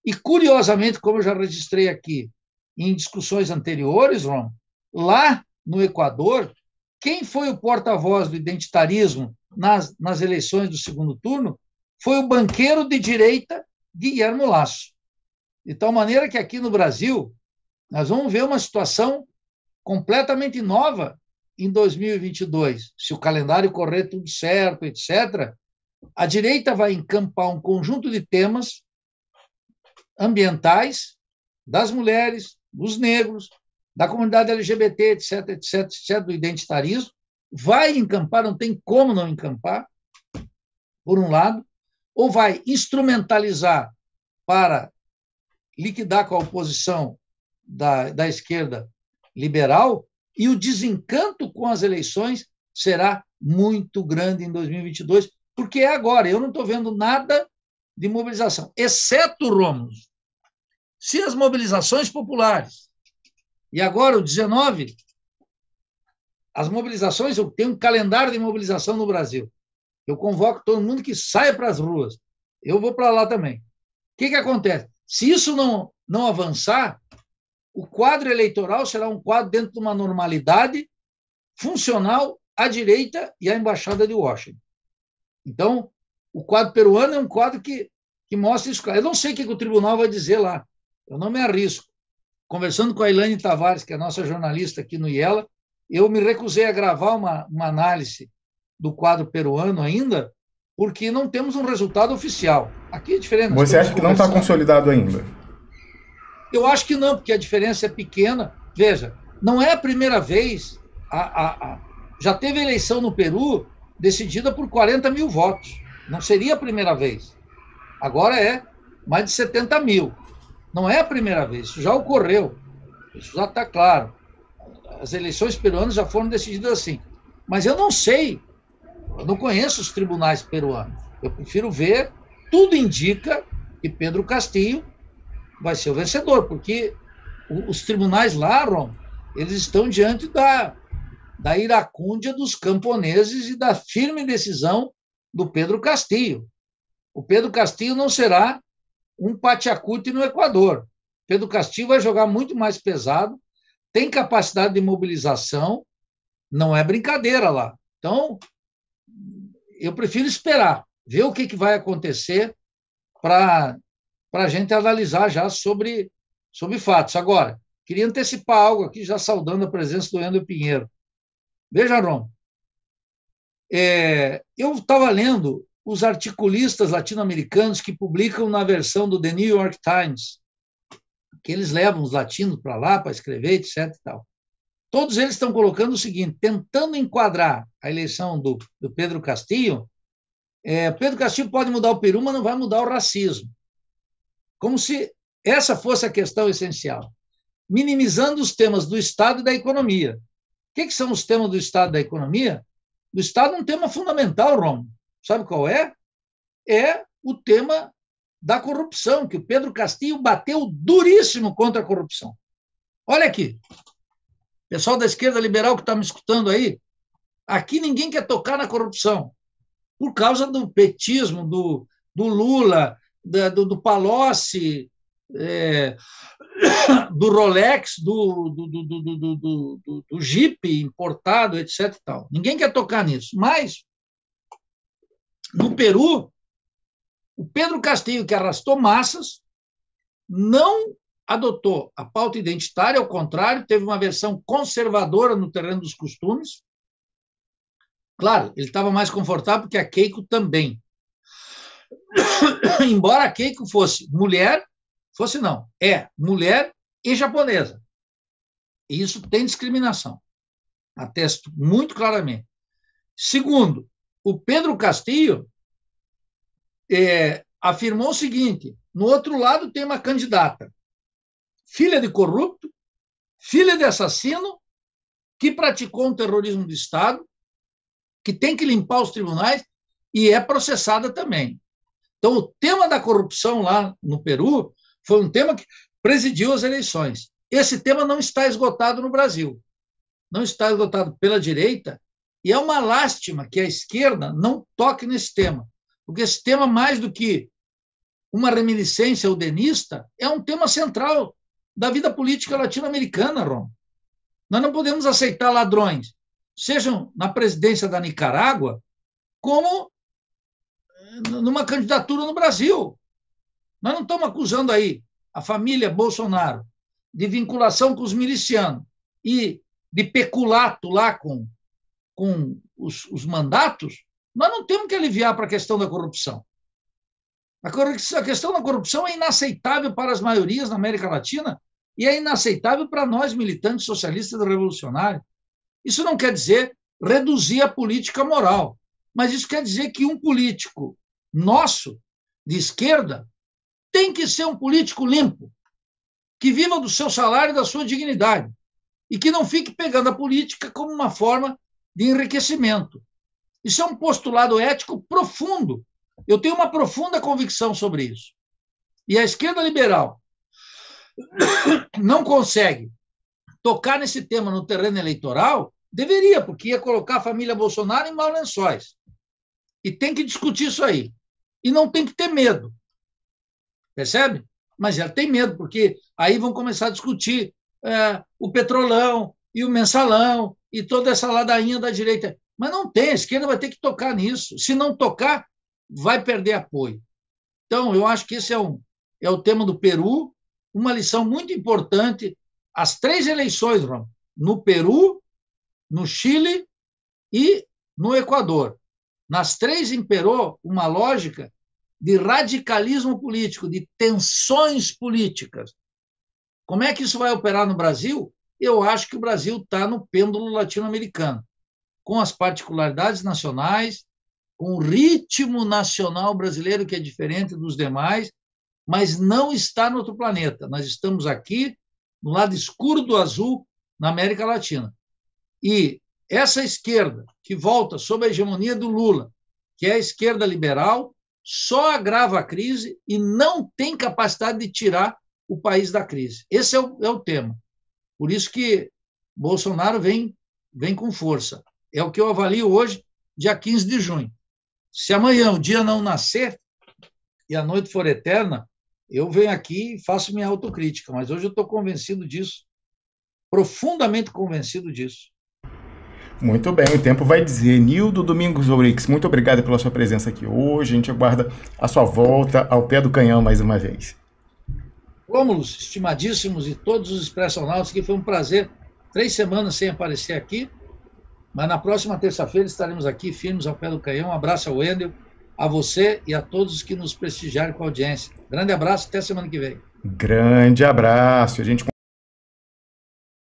E, curiosamente, como eu já registrei aqui em discussões anteriores, Ron, lá no Equador, quem foi o porta-voz do identitarismo nas eleições do segundo turno foi o banqueiro de direita Guillermo Lasso. De tal maneira que aqui no Brasil nós vamos ver uma situação completamente nova em 2022. Se o calendário correr tudo certo, etc., a direita vai encampar um conjunto de temas ambientais, das mulheres, dos negros, da comunidade LGBT, etc., etc., etc., do identitarismo, vai encampar, não tem como não encampar, por um lado, ou vai instrumentalizar para liquidar com a oposição da esquerda liberal, e o desencanto com as eleições será muito grande em 2022, porque é agora. Eu não estou vendo nada de mobilização, exceto, Rômulo, se as mobilizações populares, e agora o 19, as mobilizações, eu tenho um calendário de mobilização no Brasil. Eu convoco todo mundo que saia para as ruas. Eu vou para lá também. O que acontece? Se isso não avançar, o quadro eleitoral será um quadro dentro de uma normalidade funcional à direita e à embaixada de Washington. Então, o quadro peruano é um quadro que mostra isso. Eu não sei o que o tribunal vai dizer lá. Eu não me arrisco. Conversando com a Elaine Tavares, que é a nossa jornalista aqui no IELA, eu me recusei a gravar uma análise do quadro peruano ainda, porque não temos um resultado oficial. Aqui é diferente. Você acha que não está consolidado ainda? Eu acho que não, porque a diferença é pequena. Veja, não é a primeira vez, já teve eleição no Peru decidida por 40 mil votos. Não seria a primeira vez. Agora é mais de 70 mil. Não é a primeira vez, isso já ocorreu. Isso já está claro. As eleições peruanas já foram decididas assim. Mas eu não sei Eu não conheço os tribunais peruanos. Eu prefiro ver, tudo indica que Pedro Castillo vai ser o vencedor, porque os tribunais lá, Ron, eles estão diante da iracúndia dos camponeses e da firme decisão do Pedro Castillo. O Pedro Castillo não será um Pachacuti no Equador. Pedro Castillo vai jogar muito mais pesado, tem capacidade de mobilização, não é brincadeira lá. Então, eu prefiro esperar, ver o que vai acontecer para a gente analisar já sobre fatos. Agora, queria antecipar algo aqui, já saudando a presença do Ender Pinheiro. Veja, Ron, eu estava lendo os articulistas latino-americanos que publicam na versão do The New York Times, que eles levam os latinos para lá para escrever, etc. E tal. Todos eles estão colocando o seguinte, tentando enquadrar a eleição do Pedro Castillo. Pedro Castillo pode mudar o Peru, mas não vai mudar o racismo. Como se essa fosse a questão essencial. Minimizando os temas do Estado e da economia. O que são os temas do Estado e da economia? Do Estado é um tema fundamental, Rom. Sabe qual é? É o tema da corrupção, que o Pedro Castillo bateu duríssimo contra a corrupção. Olha aqui, pessoal da esquerda liberal que está me escutando aí, aqui ninguém quer tocar na corrupção, por causa do petismo, do Lula, do Palocci, do Rolex, do Jeep importado, etc. E tal. Ninguém quer tocar nisso. Mas, no Peru, o Pedro Castillo, que arrastou massas, não adotou a pauta identitária, ao contrário, teve uma versão conservadora no terreno dos costumes. Claro, ele estava mais confortável porque a Keiko também. Embora a Keiko fosse mulher, mulher e japonesa. E isso tem discriminação. Atesto muito claramente. Segundo, o Pedro Castillo afirmou o seguinte, no outro lado tem uma candidata, filha de corrupto, filha de assassino, que praticou um terrorismo de Estado, que tem que limpar os tribunais e é processada também. Então, o tema da corrupção lá no Peru foi um tema que presidiu as eleições. Esse tema não está esgotado no Brasil. Não está esgotado pela direita, e é uma lástima que a esquerda não toque nesse tema, porque esse tema, mais do que uma reminiscência udenista, é um tema central da vida política latino-americana, Ron. Nós não podemos aceitar ladrões, sejam na presidência da Nicarágua, como numa candidatura no Brasil. Nós não estamos acusando aí a família Bolsonaro de vinculação com os milicianos e de peculato lá com os mandatos. Nós não temos que aliviar para a questão da corrupção. A questão da corrupção é inaceitável para as maiorias na América Latina e é inaceitável para nós, militantes socialistas e revolucionários. Isso não quer dizer reduzir a política moral, mas isso quer dizer que um político nosso, de esquerda, tem que ser um político limpo, que viva do seu salário e da sua dignidade, e que não fique pegando a política como uma forma de enriquecimento. Isso é um postulado ético profundo. Eu tenho uma profunda convicção sobre isso. E a esquerda liberal não consegue tocar nesse tema no terreno eleitoral, deveria, porque ia colocar a família Bolsonaro em maus lençóis. E tem que discutir isso aí. E não tem que ter medo. Percebe? Mas ela tem medo, porque aí vão começar a discutir o petrolão e o mensalão e toda essa ladainha da direita. Mas não tem, a esquerda vai ter que tocar nisso. Se não tocar, vai perder apoio. Então, eu acho que esse é o tema do Peru, uma lição muito importante. As 3 eleições, Ron, no Peru, no Chile e no Equador. Nas 3 imperou uma lógica de radicalismo político, de tensões políticas. Como é que isso vai operar no Brasil? Eu acho que o Brasil está no pêndulo latino-americano, com as particularidades nacionais, com o ritmo nacional brasileiro, que é diferente dos demais, mas não está no outro planeta. Nós estamos aqui, no lado escuro do azul, na América Latina. E essa esquerda que volta sob a hegemonia do Lula, que é a esquerda liberal, só agrava a crise e não tem capacidade de tirar o país da crise. Esse é o tema. Por isso que Bolsonaro vem com força. É o que eu avalio hoje, dia 15 de junho. Se amanhã o dia não nascer e a noite for eterna, eu venho aqui e faço minha autocrítica, mas hoje eu estou convencido disso, profundamente convencido disso. Muito bem, o tempo vai dizer. Nildo Domingos Ourix, muito obrigado pela sua presença aqui hoje. A gente aguarda a sua volta ao pé do canhão mais uma vez. Rômulos, estimadíssimos e todos os expressionautas, que foi um prazer. 3 semanas sem aparecer aqui, mas na próxima terça-feira estaremos aqui firmes ao pé do canhão. Um abraço ao Wendel, a você e a todos que nos prestigiaram com a audiência. Grande abraço, até semana que vem. Grande abraço. A gente